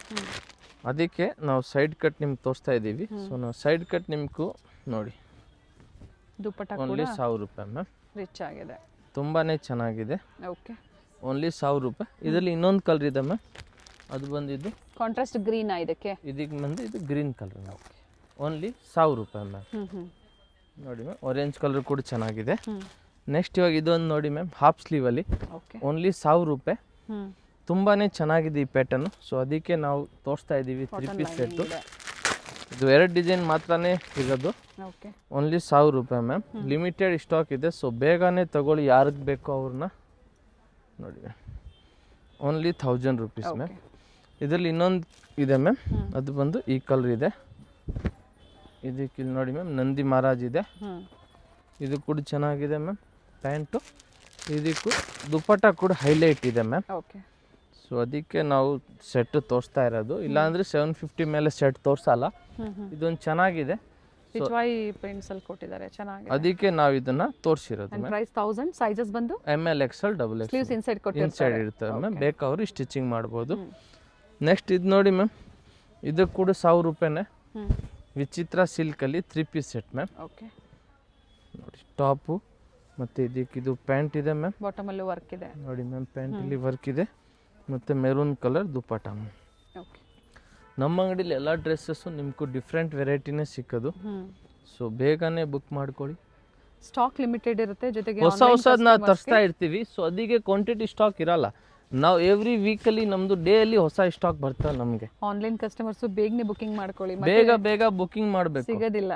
ಅದಕ್ಕೆ ನಾವು ಸೈಡ್ ಕಟ್ ನಿಮ್ಗೆ ತೋರಿಸ್ತಾ ಇದ್ದೀವಿ. ಸೊ ನಾವು ಸೈಡ್ ಕಟ್ ನಿಮ್ಗೂ ನೋಡಿ, ದುಪ್ಪಟ್ಟ ಓನ್ಲಿ 1000 ರೂಪಾಯಿ ಮ್ಯಾಮ್. ರಿಚ್ ಆಗಿದೆ, ತುಂಬಾನೇ ಚೆನ್ನಾಗಿದೆ. ಓಕೆ, ಓನ್ಲಿ 1000 ರೂಪಾಯಿ. ಇದರಲ್ಲಿ ಇನ್ನೊಂದು ಕಲರ್ ಇದೆ ಮ್ಯಾಮ್, ಅದು ಬಂದಿದ್ದು ಕಾಂಟ್ರಾಸ್ಟ್ ಗ್ರೀನ್ ಇದಕ್ಕೆ. ಇದಕ್ಕೆ ಬಂದು ಇದು ಗ್ರೀನ್ ಕಲರ್ ಮ್ಯಾಮ್. ಓನ್ಲಿ 1000 ರೂಪಾಯಿ ಮ್ಯಾಮ್. ನೋಡಿ ಮ್ಯಾಮ್, ಆರೆಂಜ್ ಕಲರ್ ಕೂಡ ಚೆನ್ನಾಗಿದೆ. ನೆಕ್ಸ್ಟ್ ಇವಾಗ ಇದೊಂದು ನೋಡಿ ಮ್ಯಾಮ್, ಹಾಫ್ ಸ್ಲೀವಲ್ಲಿ ಓನ್ಲಿ 1000 ರೂಪಾಯಿ. ತುಂಬಾನೇ ಚೆನ್ನಾಗಿದೆ ಈ ಪ್ಯಾಟರ್ನು, ಸೊ ಅದಕ್ಕೆ ನಾವು ತೋರಿಸ್ತಾ ಇದ್ದೀವಿ. 3 ಪೀಸ್ ಸೆಟ್ಟು. ಇದು 2 ಡಿಸೈನ್ ಮಾತ್ರನೇ ಇರೋದು, ಓನ್ಲಿ 1000 ರೂಪಾಯಿ ಮ್ಯಾಮ್. ಲಿಮಿಟೆಡ್ ಸ್ಟಾಕ್ ಇದೆ, ಸೊ ಬೇಗನೆ ತಗೊಳ್ಳಿ, ಯಾರಿಗೆ ಬೇಕೋ ಅವ್ರನ್ನ. ನೋಡಿ ಮ್ಯಾಮ್, ಓನ್ಲಿ 1000 ರೂಪೀಸ್ ಮ್ಯಾಮ್. ಇದರಲ್ಲಿ ಇನ್ನೊಂದು ಇದೆ ಮ್ಯಾಮ್, ಅದು ಬಂದು ಈ ಕಲರ್ ಇದೆ. ಇದಕ್ಕೆ ಇಲ್ಲಿ ನೋಡಿ ಮ್ಯಾಮ್, ನಂದಿ ಮಹಾರಾಜ್ ಇದೆ, ಇದು ಕೂಡ ಚೆನ್ನಾಗಿದೆ ಮ್ಯಾಮ್. ಪ್ಯಾಂಟು ಇದಕ್ಕೂ ದುಪ್ಪಟ್ಟ ಕೂಡ ಹೈಲೈಟ್ ಇದೆ ಮ್ಯಾಮ್. ಸೊ ಅದಕ್ಕೆ ನಾವು ಸೆಟ್ ತೋರಿಸ್ತಾ ಇರೋದು, ಇಲ್ಲಾಂದ್ರೆ 750 ಮೇಲೆ ಸೆಟ್ ತೋರಿಸಲ್ಲ. ಇದೊಂದು ಚೆನ್ನಾಗಿದೆ, ಅದಕ್ಕೆ ನಾವು ಇದನ್ನ ತೋರಿಸಿರೋದು. ಪ್ರೈಸ್ 1000. ಸೈಜಸ್ ಬಂದು ML XL XXL ಇನ್ಸೈಡ್ ಇರ್ತದೆ ಮ್ಯಾಮ್, ಬೇಕಾದ್ರೆ ಸ್ಟಿಚಿಂಗ್ ಮಾಡ್ಬೋದು. ನೆಕ್ಸ್ಟ್ ಇದು ನೋಡಿ ಮ್ಯಾಮ್, ಇದಕ್ಕೆ ಕೂಡ 1000 ರೂಪಾಯಿನೇ. ವಿಚಿತ್ರ ಸಿಲ್ಕಲ್ಲಿ 3 ಪೀಸ್ ಸೆಟ್ ಮ್ಯಾಮ್. ನೋಡಿ, ಟಾಪು ಮತ್ತು ಇದಕ್ಕೆ ಇದು ಪ್ಯಾಂಟ್ ಇದೆ ಮ್ಯಾಮ್. ಬಾಟಮಲ್ಲೂ ವರ್ಕ್ ಇದೆ ನೋಡಿ ಮ್ಯಾಮ್, ಪ್ಯಾಂಟಲ್ಲಿ ವರ್ಕ್ ಇದೆ, ಮತ್ತು ಮೆರೂನ್ ಕಲರ್ ದುಪ್ಪಟ್ಟ ಮ್ಯಾಮ್. ನಮ್ಮ ಅಂಗಡಿಲಿ ಎಲ್ಲ ಡ್ರೆಸ್ಸಸ್ಸು ನಿಮ್ಗೂ ಡಿಫ್ರೆಂಟ್ ವೆರೈಟಿನೇ ಸಿಕ್ಕೋದು, ಸೊ ಬೇಗನೆ ಬುಕ್ ಮಾಡ್ಕೊಳ್ಳಿ. ಸ್ಟಾಕ್ ಲಿಮಿಟೆಡ್ ಇರುತ್ತೆ, ಜೊತೆಗೆ ಹೊಸದನ್ನ ತರಿಸ್ತಾ ಇರ್ತೀವಿ, ಸೊ ಅದಕ್ಕೆ ಕ್ವಾಂಟಿಟಿ ಸ್ಟಾಕ್ ಇರಲ್ಲ. ನಾವು ಎವ್ರಿ ವೀಕಲ್ಲಿ ನಮ್ಮದು ಡೇಯಲ್ಲಿ ಹೊಸ ಸ್ಟಾಕ್ ಬರ್ತವೆ ನಮಗೆ. ಆನ್ಲೈನ್ ಕಸ್ಟಮರ್ಸ್ ಬೇಗನೆ ಬುಕಿಂಗ್ ಮಾಡ್ಕೊಳ್ಳಿ, ಬೇಗ ಬುಕಿಂಗ್ ಮಾಡಬೇಕು, ಸಿಗೋದಿಲ್ಲ.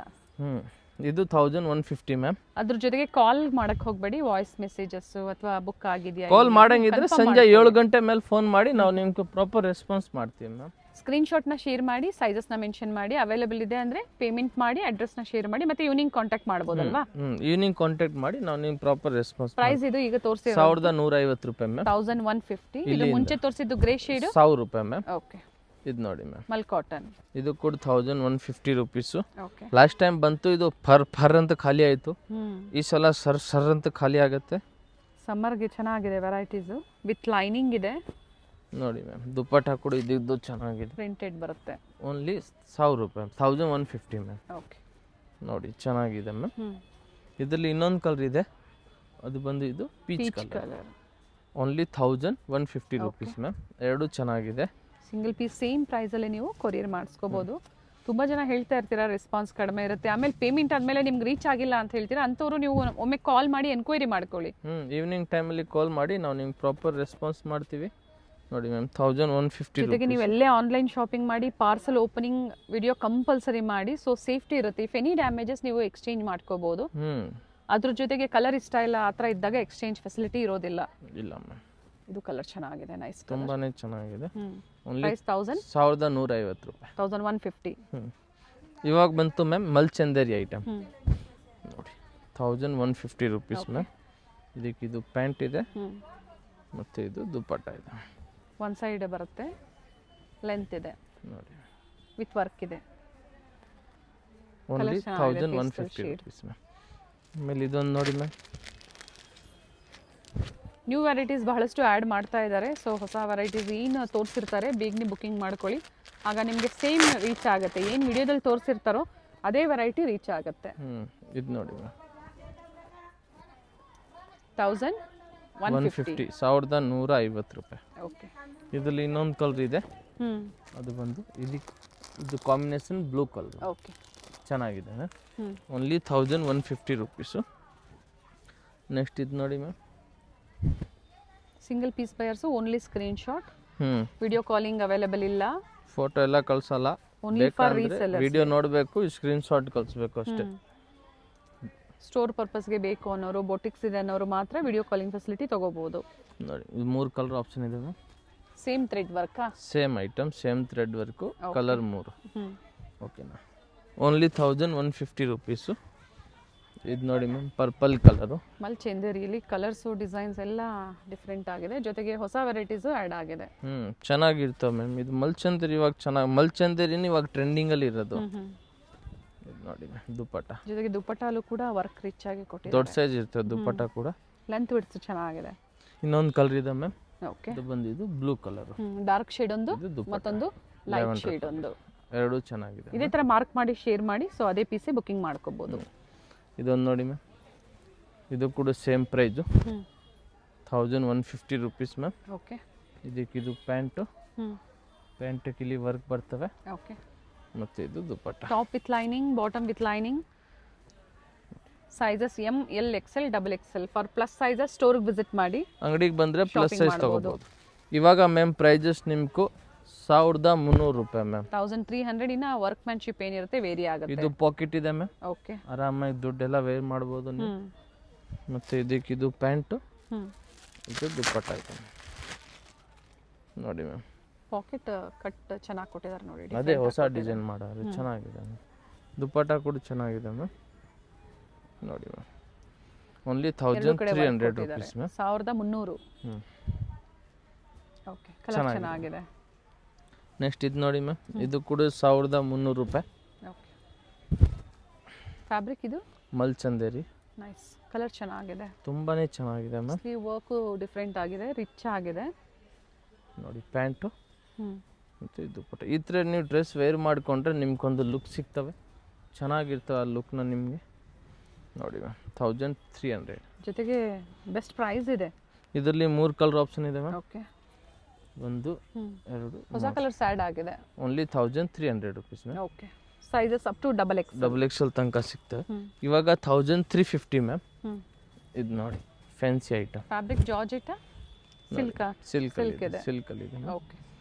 ಇದು 1150 ಮ್ಯಾಮ್. ಅದ್ರ ಜೊತೆಗೆ ಕಾಲ್ ಮಾಡಕ್ ಹೋಗ್ಬೇಡಿ, ವಾಯ್ಸ್ ಮೆಸೇಜಸ್ ಅಥವಾ ಬುಕ್ ಆಗಿದೆಯಾ ಕಾಲ್ ಮಾಡಂಗಿದ್ರೆ ಸಂಜೆ 7 ಗಂಟೆ ಮೇಲೆ ಫೋನ್ ಮಾಡಿ ನಾವು ನಿಮ್ಗೆ ಪ್ರಾಪರ್ ರೆಸ್ಪಾನ್ಸ್ ಮಾಡ್ತೀವಿ ಮ್ಯಾಮ್. ಸ್ಕ್ರೀನ್ ಶಾಟ್ನ ಶೇರ್ ಮಾಡಿ, ಸೈಜಸ್ನ ಮೆನ್ಷನ್ ಮಾಡಿ, ಅವೈಲೇಬಲ್ ಇದೆ ಅಂದರೆ ಪೇಮೆಂಟ್ ಮಾಡಿ, ಅಡ್ರೆಸ್ನ ಶೇರ್ ಮಾಡಿ, ಮತ್ತೆ ಈವ್ನಿಂಗ್ ಕಾಂಟ್ಯಾಕ್ಟ್ ಮಾಡ್ಬೋದಲ್ವಾ? ಈವ್ನಿಂಗ್ ಕಾಂಟ್ಯಾಕ್ಟ್ ಮಾಡಿ ನಾವು ನಿಮ್ಗೆ ಪ್ರಾಪರ್ ರೆಸ್ಪಾನ್ಸ್. ಪ್ರೈಸ್ ಇದು ಈಗ ತೋರಿಸಿ 1150 ರೂಪಾಯಿ ಮ್ಯಾಮ್. 1150. ಇದು ಮುಂಚೆ ತೋರಿಸಿದ್ದು ಗ್ರೇ ಶೇಡ್ 1000 ರೂಪಾಯಿ ಮ್ಯಾಮ್. ಓಕೆ, ಇದು ನೋಡಿ ಮ್ಯಾಮ್, ಮಲ್ ಕಾಟನ್. ಇದು ಕೂಡ 1150 ರೂಪೀಸು. ಓಕೆ, ಲಾಸ್ಟ್ ಟೈಮ್ ಬಂತು ಇದು ಫರ್ ಅಂತ ಖಾಲಿ ಆಯಿತು, ಈ ಸಲ ಸರ್ ಅಂತ ಖಾಲಿ ಆಗುತ್ತೆ. ಸಮ್ಮರ್ಗೆ ಚೆನ್ನಾಗಿದೆ ವೆರೈಟೀಸು, ವಿತ್ ಲೈನಿಂಗ್ ಇದೆ. ನೋಡಿ ಮ್ಯಾಮ್, ದುಪ್ಪಟ್ಟ ಕೂಡ ಇದ್ದು ಚೆನ್ನಾಗಿದೆ, ಪ್ರಿಂಟೆಡ್ ಬರುತ್ತೆ. ಓನ್ಲಿ 1000 ರೂಪಾಯಿ, 1150 ಮ್ಯಾಮ್. ಓಕೆ, ನೋಡಿ ಚೆನ್ನಾಗಿದೆ ಮ್ಯಾಮ್. ಇದರಲ್ಲಿ ಇನ್ನೊಂದು ಕಲರ್ ಇದೆ, ಅದು ಬಂದು ಇದು peach colour. Only 1150 rupees ma'am. ಎರಡು ಚೆನ್ನಾಗಿದೆ. ಸಿಂಗಲ್ ಪೀಸ್ ಸೇಮ್ ಪ್ರೈಸಲ್ಲಿ ನೀವು ಕೊರಿಯರ್ ಮಾಡಿಸ್ಕೋಬೋದು. ತುಂಬ ಜನ ಹೇಳ್ತಾ ಇರ್ತೀರಾ ರೆಸ್ಪಾನ್ಸ್ ಕಡಿಮೆ ಇರುತ್ತೆ, ಆಮೇಲೆ ಪೇಮೆಂಟ್ ಆದಮೇಲೆ ನಿಮ್ಗೆ ರೀಚ್ ಆಗಿಲ್ಲ ಅಂತ ಹೇಳ್ತೀರಾ. ಅಂಥವ್ರು ನೀವು ಒಮ್ಮೆ ಕಾಲ್ ಮಾಡಿ ಎನ್ಕ್ವೈರಿ ಮಾಡ್ಕೊಳ್ಳಿ. ಈವ್ನಿಂಗ್ ಟೈಮಲ್ಲಿ ಕಾಲ್ ಮಾಡಿ ನಾವು ನಿಮ್ಗೆ ಪ್ರಾಪರ್ ರೆಸ್ಪಾನ್ಸ್ ಮಾಡ್ತೀವಿ. ನೋಡಿ ಮ್ಯಾಮ್, 1150. ಜೊತೆಗೆ ನೀವು ಎಲ್ಲೇ ಆನ್ಲೈನ್ ಶಾಪಿಂಗ್ ಮಾಡಿ ಪಾರ್ಸಲ್ ಓಪನಿಂಗ್ ವಿಡಿಯೋ ಕಂಪಲ್ಸರಿ ಮಾಡಿ, ಸೊ ಸೇಫ್ಟಿ ಇರುತ್ತೆ. ಇಫ್ ಎನಿ ಡ್ಯಾಮೇಜಸ್ ನೀವು ಎಕ್ಸ್ಚೇಂಜ್ ಮಾಡ್ಕೋಬಹುದು. ಅದ್ರ ಜೊತೆಗೆ ಕಲರ್ ಇಷ್ಟ ಇಲ್ಲ ಆ ಥರ ಇದ್ದಾಗ ಎಕ್ಸ್ಚೇಂಜ್ ಫೆಸಿಲಿಟಿ ಇರೋದಿಲ್ಲ. ಇಲ್ಲ ಮ್ಯಾಮ್, ಇದು ಕಲರ್ ಚೆನ್ನಾಗಿದೆ, ನೈಸ್, ತುಂಬಾನೇ ಚೆನ್ನಾಗಿದೆ. ಪ್ರೈಸ್ 1150 ರೂಪಾಯಿ. 1150. ಇವಾಗ ಬಂತು ಮ್ಯಾಮ್ ಮಲ್ಚಂದೇರಿ ಐಟಮ್. ನೋಡಿ 1150 ರೂಪೀಸ್ ಮ್ಯಾಮ್. ಇದಕ್ಕೆ ಇದು ಪ್ಯಾಂಟ್ ಇದೆ ಮತ್ತು ಇದು ದುಪ್ಪಟ್ಟ ಇದೆ. ಒನ್ ಸೈಡ್ ಬರುತ್ತೆ, ಲೆಂತ್ ಇದೆ ನೋಡಿ, ವಿತ್ ವರ್ಕ್ ಇದೆ. Only 1150 rupees ma'am. ಆಮೇಲೆ ಇದೊಂದು ನೋಡಿ ಮ್ಯಾಮ್, ನ್ಯೂ ವೆರೈಟೀಸ್ ಬಹಳಷ್ಟು ಆ್ಯಡ್ ಮಾಡ್ತಾ ಇದ್ದಾರೆ. ಸೊ ಹೊಸ ವೆರೈಟೀಸ್ ಏನು ತೋರಿಸಿರ್ತಾರೆ ಬೇಗನೆ ಬುಕ್ಕಿಂಗ್ ಮಾಡ್ಕೊಳ್ಳಿ, ಆಗ ನಿಮಗೆ ಸೇಮ್ ರೀಚ್ ಆಗುತ್ತೆ. ಏನು ವಿಡಿಯೋದಲ್ಲಿ ತೋರಿಸಿರ್ತಾರೋ ಅದೇ ವೆರೈಟಿ ರೀಚ್ ಆಗುತ್ತೆ. ಇದು ನೋಡಿ ಮ್ಯಾಮ್, 1150 1150 ರೂಪಾಯಿ. ಓಕೆ. ಇದರಲ್ಲಿ ಇನ್ನೊಂದು ಕಲರ್ ಇದೆ, ಅದು ಬಂದು ಇದು ಕಾಂಬಿನೇಷನ್ ಬ್ಲೂ ಕಲರ್. ಓಕೆ, ಚೆನ್ನಾಗಿದೆ ಮ್ಯಾಮ್. Only 1150 rupees. ನೆಕ್ಸ್ಟ್ ಇದು ನೋಡಿ ma'am, single piece buyers only screenshot. Video calling available ಇಲ್ಲ, ಫೋಟೋ ಎಲ್ಲ ಕಳ್ಸಲ್ಲ. Only for resellers. ವಿಡಿಯೋ ನೋಡಬೇಕು, ಸ್ಕ್ರೀನ್ ಶಾಟ್ ಕಳಿಸ್ಬೇಕು ಅಷ್ಟೇ. ಸ್ಟೋರ್ ಪರ್ಪಸ್ಗೆ ಬೇಕು ಅನ್ನೋರು, ಬೊಟಿಕ್ಸ್ ಇದೆ ಅನ್ನೋರು ಮಾತ್ರ ವಿಡಿಯೋ ಕಾಲಿಂಗ್ ಫೆಸಿಲಿಟಿ ತಗೋಬಹುದು. ನೋಡಿ, ಇದು 3 ಕಲರ್ ಆಪ್ಷನ್ ಇದೆ ಮ್ಯಾಮ್. ಸೇಮ್ ಥ್ರೆಡ್ ವರ್ಕಾ? Same item, same thread work, colour 3. ಓಕೆನಾ? Only 1150 rupees. ಇದು ನೋಡಿ ಮ್ಯಾಮ್, ಪರ್ಪಲ್ ಕಲರು. ಮಲ್ಚಂದೇರಿಯಲ್ಲಿ ಕಲರ್ಸು ಡಿಸೈನ್ಸ್ ಎಲ್ಲ ಡಿಫ್ರೆಂಟ್ ಆಗಿದೆ, ಜೊತೆಗೆ ಹೊಸ ವೆರೈಟೀಸು ಆ್ಯಡ್ ಆಗಿದೆ. ಚೆನ್ನಾಗಿರ್ತವೆ ಮ್ಯಾಮ್. ಇದು ಮಲ್ಚಂದೇರಿ ಇವಾಗ ಚೆನ್ನಾಗಿ, ಮಲ್ಚಂದೇರಿನ ಇವಾಗ ಟ್ರೆಂಡಿಂಗಲ್ಲಿ ಇರೋದು. ಇದು ನೋಡಿ ಮ್ಯಾಮ್, ದುಪ್ಪಟ್ಟ. ಜೊತೆಗೆ ದುಪ್ಪಟ್ಟಲ್ಲೂ ಕೂಡ ವರ್ಕ್ ರಿಚ್ ಆಗಿ ಕೊಟ್ಟಿದ್ದಾರೆ. ದೊಡ್ಡ ಸೈಜ್ ಇರ್ತದೆ ದುಪ್ಪಟ್ಟ ಕೂಡ. ಲೆಂತ್ ವಿಡ್ತ್ ಚೆನ್ನಾಗಿದೆ. ಇನ್ನೊಂದು ಕಲರ್ ಇದೆ ಮ್ಯಾಮ್. ಓಕೆ. ಇದು ಬಂದಿದ್ದು ಬ್ಲೂ ಕಲರು. ಡಾರ್ಕ್ ಶೇಡ್ ಒಂದು, ಮತ್ತೊಂದು ಲೈಟ್ ಶೇಡ್ ಒಂದು. ಎರಡೂ ಚೆನ್ನಾಗಿದೆ. ಇದೇ ಥರ ಮಾರ್ಕ್ ಮಾಡಿ ಶೇರ್ ಮಾಡಿ, ಸೊ ಅದೇ ಪೀಸೇ ಬುಕ್ಕಿಂಗ್ ಮಾಡ್ಕೋಬೋದು. ಇದೊಂದು ನೋಡಿ ಮ್ಯಾಮ್, ಇದು ಕೂಡ same price, 1150 rupees ma'am. Okay. ಇದು ಪ್ಯಾಂಟು, ಪ್ಯಾಂಟಿಗೆ ಇಲ್ಲಿ ವರ್ಕ್ ಬರ್ತವೆ. ಓಕೆ. ಮತ್ತು ಇದು dupatta. Top with lining, bottom with lining. Sizes M, L, XL, XXL. For plus sizes ಸ್ಟೋರ್ಗೆ ವಿಸಿಟ್ ಮಾಡಿ, ಅಂಗಡಿಗೆ ಬಂದರೆ ಪ್ಲಸ್ ಸೈಜ್ ತೊಗೋಬೋದು. ಇವಾಗ ಮ್ಯಾಮ್ ಪ್ರೈಸಸ್ ನಿಮ್ಗೆ 1300 ರೂಪಾಯಿ ಮ್ಯಾಮ್. 1300. ಇನ್ನ ವರ್ಕ್ಮ್ಯಾನ್ಶಿಪ್ ಏನಿರುತ್ತೆ ವೇರಿ ಆಗುತ್ತೆ. ಇದು ಪಾಕೆಟ್ ಇದೆ ಮ್ಯಾಮ್. ಓಕೆ. ಆರಾಮಾಗಿ ದುಡ್ಡೆಲ್ಲ ವೇರ್ ಮಾಡ್ಬೋದು ನೀವು. ಮತ್ತು ಇದು ಪ್ಯಾಂಟು, ಇದು ದುಪ್ಪಟ್ಟ ಇದೆ ನೋಡಿ ಮ್ಯಾಮ್. ಪಾಕೆಟ್ ಕಟ್ ಚೆನ್ನಾಗಿ ಕೊಟ್ಟಿದ್ದಾರೆ ನೋಡಿ. ಅದೇ ಹೊಸ ಡಿಸೈನ್ ಮಾಡೋರು, ಚೆನ್ನಾಗಿದೆ ಮ್ಯಾಮ್. ದುಪ್ಪಟ್ಟ ಕೂಡ ಚೆನ್ನಾಗಿದೆ ಮ್ಯಾಮ್. ನೋಡಿ ma'am, only 1300 rupees ma'am. 1300. Okay, colour ಚೆನ್ನಾಗಿದೆ. ನೆಕ್ಸ್ಟ್ ಇದು ನೋಡಿ ಮ್ಯಾಮ್, ಇದು ಕೂಡ 1300 ರೂಪಾಯಿ. ಓಕೆ. ಫ್ಯಾಬ್ರಿಕ್ ಇದು ಮಲ್ಚಂದೇರಿ. ನೈಸ್, ಕಲರ್ ಚೆನ್ನಾಗಿದೆ, ತುಂಬಾ ಚೆನ್ನಾಗಿದೆ ಮ್ಯಾಮ್. ಸ್ಲೀವ್ ವರ್ಕು ಡಿಫ್ರೆಂಟ್ ಆಗಿದೆ, ರಿಚ್ ಆಗಿದೆ ನೋಡಿ. ಪ್ಯಾಂಟು ಮತ್ತು ಇದು ದುಪ್ಪಟ್ಟ. ಈ ಥರ ನೀವು ಡ್ರೆಸ್ ವೇರ್ ಮಾಡಿಕೊಂಡ್ರೆ ನಿಮ್ಗೊಂದು ಲುಕ್ ಸಿಗ್ತವೆ, ಚೆನ್ನಾಗಿರ್ತವೆ ಆ ಲುಕ್ನ ನಿಮಗೆ. ನೋಡಿ ಮ್ಯಾಮ್, 1300. ಜೊತೆಗೆ ಬೆಸ್ಟ್ ಪ್ರೈಸ್ ಇದೆ. ಇದರಲ್ಲಿ 3 ಕಲರ್ ಆಪ್ಷನ್ ಇದೆ ಮ್ಯಾಮ್. ಓಕೆ. 1, 2, ಹೊಸ ಕಲರ್ಸ್ ಆ್ಯಡ್ ಆಗಿದೆ. Only 1300 rupees ma'am. Okay. Sizes up to XXL ತನಕ ಸಿಗ್ತವೆ. ಇವಾಗ 1350 ಮ್ಯಾಮ್. ಇದು ನೋಡಿ, ಫ್ಯಾನ್ಸಿ ಐಟಮ್. ಫ್ಯಾಬ್ರಿಕ್ ಜಾರ್ಜೆಟಾ, ಸಿಲ್ಕ್ ಇದೆ. ಸಿಲ್ಕಲ್ಲಿ ಇದೆ. ಓಕೆ.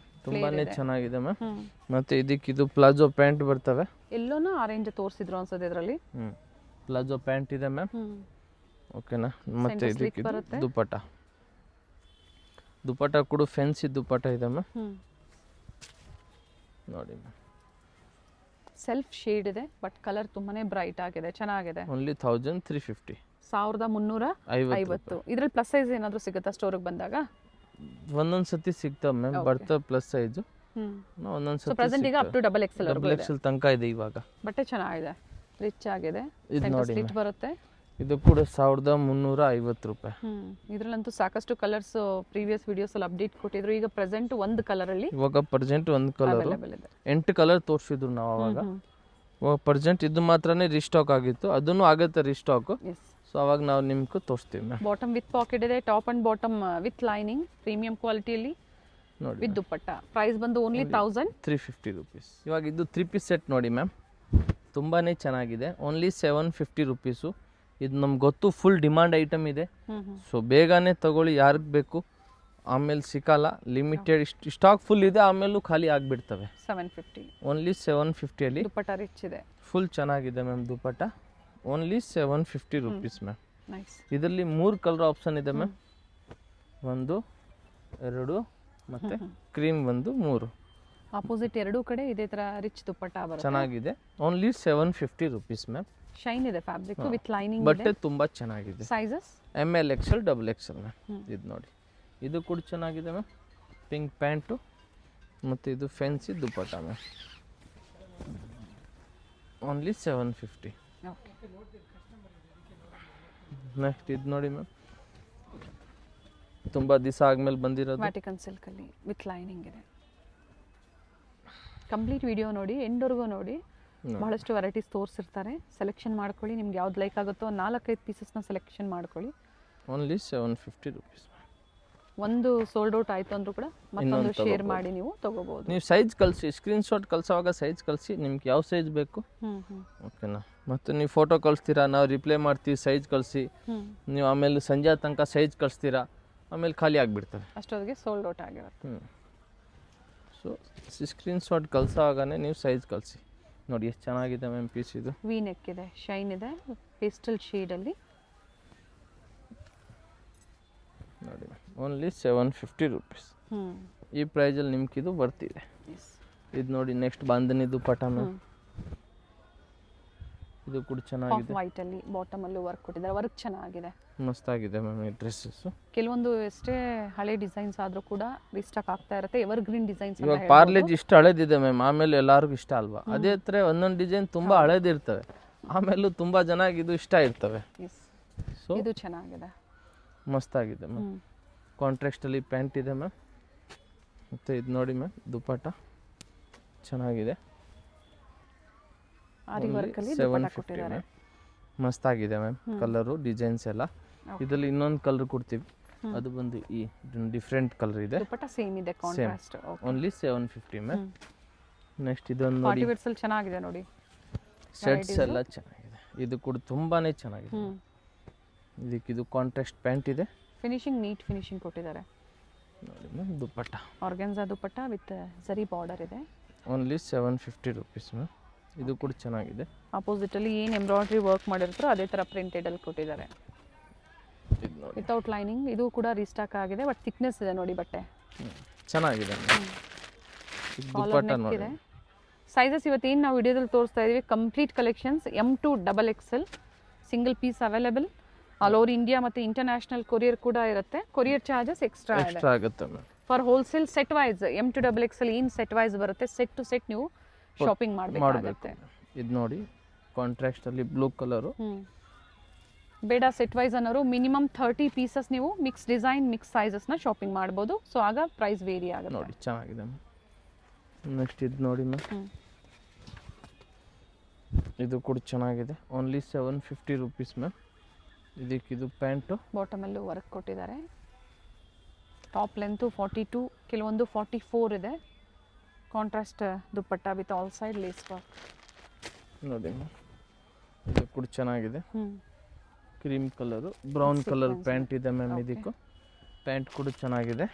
ತುಂಬಾನೇ ಚೆನ್ನಾಗಿದೆ ಮ್ಯಾಮ್. ಮತ್ತೆ ಇದು ಪ್ಲಾಜೋ ಪ್ಯಾಂಟ್ ಬರ್ತವೆ. ಎಲ್ಲೋನ ಆರೆಂಜ್ ತೋರಿಸಿದ್ರು ಅನ್ಸುತ್ತೆ ಇದರಲ್ಲಿ. ಪ್ಲಾಜೋ ಪ್ಯಾಂಟ್ ಇದೆ ಮ್ಯಾಮ್. ಓಕೆನಾ? ಮತ್ತೆ ಇದಕ್ಕೆ ದುಪ್ಪಟ್ಟ. ದುಪ್ಪಟ್ಟ ಕೂಡ ಫ್ಯಾನ್ಸಿ ದುಪ್ಪಟ್ಟ ಇದೆ ಮ್ಯಾಮ್. ನೋಡಿ ಮ್ಯಾಮ್, ಸೆಲ್ಫ್ ಶೇಡ್ ಇದೆ, ಬಟ್ ಕಲರ್ ತುಂಬಾನೇ ಬ್ರೈಟ್ ಆಗಿದೆ, ಚೆನ್ನಾಗಿದೆ. ಓನ್ಲಿ 1350. 1350. ಇದರಲ್ಲಿ ಪ್ಲಸ್ ಸೈಜ್ ಏನಾದರೂ ಸಿಗುತ್ತಾ ಸ್ಟೋರಿಗೆ ಬಂದಾಗ? ಒಂದೊಂದು ಸತಿ ಸಿಗ್ತಾವೆ ಮ್ಯಾಮ್, ಬರ್ತವೆ ಪ್ಲಸ್ ಸೈಜು. ಒಂದೊಂದು ಸತಿ ಪ್ರೆಸೆಂಟ್ ಈಗ ಅಪ್ ಟು XXL ತನಕ ಇದೆ ಇವಾಗ. ಬಟ್ಟೆ ಚೆನ್ನಾಗಿದೆ, ರಿಚ್ ಆಗಿದೆ. ಇದು ನೋಡಿ ಸ್ಲಿಟ್ ಬರುತ್ತೆ. ಇದು ಕೂಡ 1350 ರೂಪಾಯಿ. ಇದರಲ್ಲಂತೂ ಸಾಕಷ್ಟು ಕಲರ್ಸ್ ಪ್ರೀವಿಯಸ್ ವಿಡಿಯೋಸ್ ಅಲ್ಲಿ ಅಪ್ಡೇಟ್ ಕೊಟ್ಟಿದ್ರು. ಈಗ ಪ್ರೆಸೆಂಟ್ ಒಂದು ಕಲರ್ ಅಲ್ಲಿ, ಇವಾಗ ಪ್ರೆಸೆಂಟ್ ಒಂದು ಕಲರ್, ಅವೈಲೇಬಲ್ ಇದೆ. 8 ಕಲರ್ ತೋರಿಸಿದ್ರು ನಾವು ಅವಾಗ. ಇವಾಗ ಪ್ರೆಸೆಂಟ್ ಇದು ಮಾತ್ರನೇ ರೀಸ್ಟಾಕ್ ಆಗಿತ್ತು, ಅದನ್ನು ಆಗುತ್ತೆ ರೀಸ್ಟಾಕ್. ಸೊ ಅವಾಗ ನಾವು ನಿಮ್ಗೆ ತೋರಿಸ್ತೀವಿ ಮ್ಯಾಮ್. ಬಾಟಮ್ ವಿತ್ ಪಾಕೆಟ್ ಇದೆ, top and bottom with lining, premium ಕ್ವಾಲಿಟಿಯಲ್ಲಿ ನೋಡಿ. ವಿತ್ ದುಪ್ಪಟ್ಟ. ಪ್ರೈಸ್ ಬಂದು ಓನ್ಲಿ 1350 ರುಪೀಸ್. ಇವಾಗ ಇದು 3 ಪೀಸ್ ಸೆಟ್ ನೋಡಿ ಮ್ಯಾಮ್, ತುಂಬಾ ಚೆನ್ನಾಗಿದೆ. Only 750 rupees. ಇದು ನಮ್ಗೆ ಗೊತ್ತು ಫುಲ್ ಡಿಮಾಂಡ್ ಐಟಮ್ ಇದೆ, ಸೊ ಬೇಗನೆ ತಗೊಳ್ಳಿ, ಯಾರಿಗೆ ಬೇಕು. ಆಮೇಲೆ ಸಿಕ್ಕಲ್ಲ, ಲಿಮಿಟೆಡ್ ಸ್ಟಾಕ್ ಫುಲ್ ಇದೆ, ಆಮೇಲೂ ಖಾಲಿ ಆಗಿಬಿಡ್ತವೆ. 750. ಓನ್ಲಿ 750ಅಲ್ಲಿ ದುಪ್ಪಟ್ಟ ರಿಚ್ ಇದೆ, ಫುಲ್ ಚೆನ್ನಾಗಿದೆ ma'am dupatta. Only 750 rupees ma'am. Nice. ಇದರಲ್ಲಿ 3 ಕಲರ್ ಆಪ್ಷನ್ ಇದೆ ಮ್ಯಾಮ್. 1, 2 ಮತ್ತು ಕ್ರೀಮ್ 3. ಆಪೋಸಿಟ್ ಎರಡೂ ಕಡೆ ಇದೇ ತರ ರಿಚ್ ದುಪ್ಪಟ್ಟ ಬರುತ್ತೆ, ಚೆನ್ನಾಗಿದೆ. Only 750 rupees ma'am. ಶೈನ್ ಇದೆ ಫ್ಯಾಬ್ರಿಕ್ ವಿತ್ ಲೈನಿಂಗ್. ಬಟ್ಟೆ ತುಂಬಾ ಚೆನ್ನಾಗಿದೆ. Sizes ML, XL, XXL ma'am. ಇದು ನೋಡಿ, ಇದು ಕೂಡ ಚೆನ್ನಾಗಿದೆ ಮ್ಯಾಮ್. ಪಿಂಕ್ ಪ್ಯಾಂಟು ಮತ್ತು ಇದು ಫ್ಯಾನ್ಸಿ ದುಪ್ಪಟ್ಟ ಮ್ಯಾಮ್. ಓನ್ಲಿ 750. ಓಕೆ. ನೆಕ್ಸ್ಟ್ ಇದು ನೋಡಿ ಮ್ಯಾಮ್, ತುಂಬ ದಿವಸ ಆದಮೇಲೆ ಬಂದಿರೋದು ವ್ಯಾಟಿಕನ್ ಸಿಲ್ಕಲ್ಲಿ ವಿತ್ ಲೈನಿಂಗ್ ಇದೆ. ಕಂಪ್ಲೀಟ್ ವಿಡಿಯೋ ನೋಡಿ, ಎಂಡ್ವರೆಗೂ ನೋಡಿ. ಬಹಳಷ್ಟು ವೆರೈಟೀಸ್ ತೋರಿಸಿರ್ತಾರೆ. ಸೆಲೆಕ್ಷನ್ ಮಾಡ್ಕೊಳ್ಳಿ, ನಿಮ್ಗೆ ಯಾವ್ದು ಲೈಕ್ ಆಗುತ್ತೋ 4-5 ಪೀಸಸ್ನ ಸೆಲೆಕ್ಷನ್ ಮಾಡ್ಕೊಳ್ಳಿ. Only 750 rupees. ಒಂದು ಸೋಲ್ಡ್ ಔಟ್ ಆಯಿತು ಅಂದರೂ ಕೂಡ ಮತ್ತೊಂದು ಶೇರ್ ಮಾಡಿ ನೀವು ತೊಗೋಬೋದು. ನೀವು ಸೈಜ್ ಕಳಿಸಿ, ಸ್ಕ್ರೀನ್ಶಾಟ್ ಕಳಿಸೋವಾಗ ಸೈಜ್ ಕಳಿಸಿ, ನಿಮ್ಗೆ ಯಾವ ಸೈಜ್ ಬೇಕು. ಓಕೆನಾ? ಮತ್ತು ನೀವು ಫೋಟೋ ಕಳಿಸ್ತೀರಾ, ನಾವು ರಿಪ್ಲೈ ಮಾಡ್ತೀವಿ, ಸೈಜ್ ಕಳಿಸಿ. ನೀವು ಆಮೇಲೆ ಸಂಜೆ ತನಕ ಸೈಜ್ ಕಳಿಸ್ತೀರಾ, ಆಮೇಲೆ ಖಾಲಿ ಆಗಿಬಿಡ್ತವೆ, ಅಷ್ಟೊತ್ತಿಗೆ ಸೋಲ್ಡ್ ಔಟ್ ಆಗಿರುತ್ತೆ. ಸೊ ಸ್ಕ್ರೀನ್ಶಾಟ್ ಕಳಿಸೋವಾಗನೇ ನೀವು ಸೈಜ್ ಕಳಿಸಿ. ನೋಡಿ ಎಷ್ಟು ಚೆನ್ನಾಗಿದೆ ಮ್ಯಾಮ್ ಪೀಸ್. ಇದು ವಿ ನೆಕ್ ಇದೆ, ಶೈನ್ ಇದೆ, ಪೇಸ್ಟಲ್ ಶೇಡಲ್ಲಿ. ನೋಡಿ ಓನ್ಲಿ 750 ರುಪೀಸ್. ಈ ಪ್ರೈಸಲ್ಲಿ ನಿಮ್ಗೆ ಇದು ಬರ್ತಿದೆ. ಇದು ನೋಡಿ ನೆಕ್ಸ್ಟ್ ಬಾಂಧನಿ ದುಪ್ಪಟ್ಟ ಮ್ಯಾಮ್. ಇದು ಕೂಡ ಚೆನ್ನಾಗಿದೆ. ವೈಟ್ ಅಲ್ಲಿ ಬಾಟಮ್ ಅಲ್ಲೂ ವರ್ಕ್ ಕೊಟ್ಟಿದ್ದಾರೆ. ವರ್ಕ್ ಚೆನ್ನಾಗಿದೆ, ಮಸ್ತಾಗಿದೆ ಮ್ಯಾಮ್ ಈ ಡ್ರೆಸ್ಸಸ್. ಕೆಲವೊಂದು ಎಷ್ಟೇ ಹಳೆ ಡಿಸೈನ್ಸ್ ಆದ್ರೂ ಕೂಡ ರೀಸ್ಟಾಕ್ ಆಗ್ತಾ ಇರುತ್ತೆ. Ever green designs. ಇವಾಗ ಪಾರ್ಲೇಜ್ ಇಷ್ಟು ಹಳೇದಿದೆ ಮ್ಯಾಮ್, ಆಮೇಲೆ ಎಲ್ಲರಿಗೂ ಇಷ್ಟ ಅಲ್ವಾ? ಅದೇ ಥರ ಒಂದೊಂದು ಡಿಸೈನ್ ತುಂಬಾ ಹಳೇದಿರ್ತವೆ, ಆಮೇಲೂ ತುಂಬಾ ಚೆನ್ನಾಗಿ ಇದು ಇಷ್ಟ ಇರ್ತವೆ. ಸೊ ಇದು ಚೆನ್ನಾಗಿದೆ, ಮಸ್ತಾಗಿದೆ ಮ್ಯಾಮ್. ಕಾಂಟ್ರಾಸ್ಟ್ ಅಲ್ಲಿ ಪ್ಯಾಂಟ್ ಇದೆ ಮ್ಯಾಮ್. ಮತ್ತೆ ಇದು ನೋಡಿ ಮ್ಯಾಮ್ ದುಪ್ಪಟ್ಟ ಚೆನ್ನಾಗಿದೆ. ಆರಿ ವರ್ಕ್ ಅಲ್ಲಿ ದುಪ್ಪಟ್ಟ ಕೊಟ್ಟಿದ್ದಾರೆ. ಮಸ್ತಾಗಿದೆ ಮ್ಯಾಮ್. ಕಲರು ಡಿಸೈನ್ಸ್ ಎಲ್ಲ. ಇದರಲ್ಲಿ ಇನ್ನೊಂದು ಕಲರ್ ಕೊಡ್ತೀವಿ, ಅದು ಬಂದು ಈ ಡಿಫ್ರೆಂಟ್ ಕಲರ್ ಇದೆ. ದುಪ್ಪಟ್ಟ ಸೇಮ್ ಇದೆ, ಕಾಂಟ್ರಾಸ್ಟ್. Only 750 ma'am. ನೆಕ್ಸ್ಟ್ ಇದೊಂದು ಪಾರ್ಟಿ ವೇರ್ಸ್ ಅಲ್ಲಿ ಚೆನ್ನಾಗಿದೆ ನೋಡಿ, ಶರ್ಟ್ಸ್ ಎಲ್ಲ ಚೆನ್ನಾಗಿದೆ. ಇದು ಕೂಡ ತುಂಬಾನೇ ಚೆನ್ನಾಗಿದೆ. ಇದಕ್ಕಿದು ಕಾಂಟ್ರಾಸ್ಟ್ ಪ್ಯಾಂಟ್ ಇದೆ. ಫಿನಿಶಿಂಗ್ ನೀಟ್ ಫಿನಿಶಿಂಗ್ ಕೊಟ್ಟಿದ್ದಾರೆ. ನೋಡಿ ma'am dupatta, organza dupatta with ಜರಿ ಬಾರ್ಡರ್ ಇದೆ. Only 750 rupees ma'am. ಇದು ಕೂಡ ಚೆನ್ನಾಗಿದೆ. ಅಪೋಸಿಟ್ ಅಲ್ಲಿ ಏನು ಎಂಬ್ರಾಯ್ಡ್ರಿ ವರ್ಕ್ ಮಾಡಿರ್ತಾರೋ ಅದೇ ತರ ಪ್ರಿಂಟೆಡ್ ಅಲ್ಲಿ ಕೊಟ್ಟಿದ್ದಾರೆ, ವಿತೌಟ್ ಲೈನಿಂಗ್. ಇದು ಕೂಡ ರೀಸ್ಟಾಕ್ ಆಗಿದೆ, ಬಟ್ ಥಿಕ್ನೆಸ್ ಇದೆ ನೋಡಿ ಬಟ್ಟೆ. ಚೆನ್ನಾಗಿದೆ ದುಪ್ಪಟ್ಟ ನೋಡಿ. ಸೈಜಸ್ ಇವತ್ತೇನು ನಾವು ವಿಡಿಯೋದಲ್ಲಿ ತೋರಿಸ್ತಾ ಇದೀವಿ complete collections M to XXL single piece available all over India. ಮತ್ತು ಇಂಟರ್ನ್ಯಾಷನಲ್ ಕೊರಿಯರ್ ಕೂಡ ಇರುತ್ತೆ. ಕೊರಿಯರ್ ಚಾರ್ಜಸ್ ಎಕ್ಸ್ಟ್ರಾ ಆಗುತ್ತೆ for wholesale. Set wise M to XXL ಏನು ಸೆಟ್ ವೈಸ್ ಬರುತ್ತೆ, ಸೆಟ್ ಟು ಸೆಟ್ ನೀವು ಶಾಪಿಂಗ್ ಮಾಡಬೇಕಾಗುತ್ತೆ. ಇದು ನೋಡಿ ಕಾಂಟ್ರಾಸ್ಟ್ ಅಲ್ಲಿ ಬ್ಲೂ ಕಲರ್. ಬೇಡ ಸೆಟ್ ವೈಸ್ ಅನ್ನೋರು ಮಿನಿಮಮ್ 30 ಪೀಸಸ್ ನೀವು ಮಿಕ್ಸ್ ಡಿಸೈನ್ ಮಿಕ್ಸ್ ಸೈಜಸ್ನ ಶಾಪಿಂಗ್ ಮಾಡ್ಬೋದು. ಸೊ ಆಗ ಪ್ರೈಸ್ ವೇರಿ ಆಗುತ್ತೆ. ನೋಡಿ ಚೆನ್ನಾಗಿದೆ. ನೆಕ್ಸ್ಟ್ ಇದು ನೋಡಿ ಮ್ಯಾಮ್, ಇದು ಕೂಡ ಚೆನ್ನಾಗಿದೆ. Only 750 rupees ma'am. ಇದಕ್ಕಿದು ಪ್ಯಾಂಟು ಬಾಟಮ್ ಅಲ್ಲೂ ವರ್ಕ್ ಕೊಟ್ಟಿದ್ದಾರೆ. ಟಾಪ್ ಲೆಂತು 42, ಕೆಲವೊಂದು 44 ಇದೆ. Contrast dupatta with all side lace work. ನೋಡಿ ಇದು ಕೂಡ ಚೆನ್ನಾಗಿದೆ. Cream colour brown colour pant ಇದೆ ಮ್ಯಾಮ್. ಇದಕ್ಕೂ ಪ್ಯಾಂಟ್ ಕೂಡ ಚೆನ್ನಾಗಿದೆ.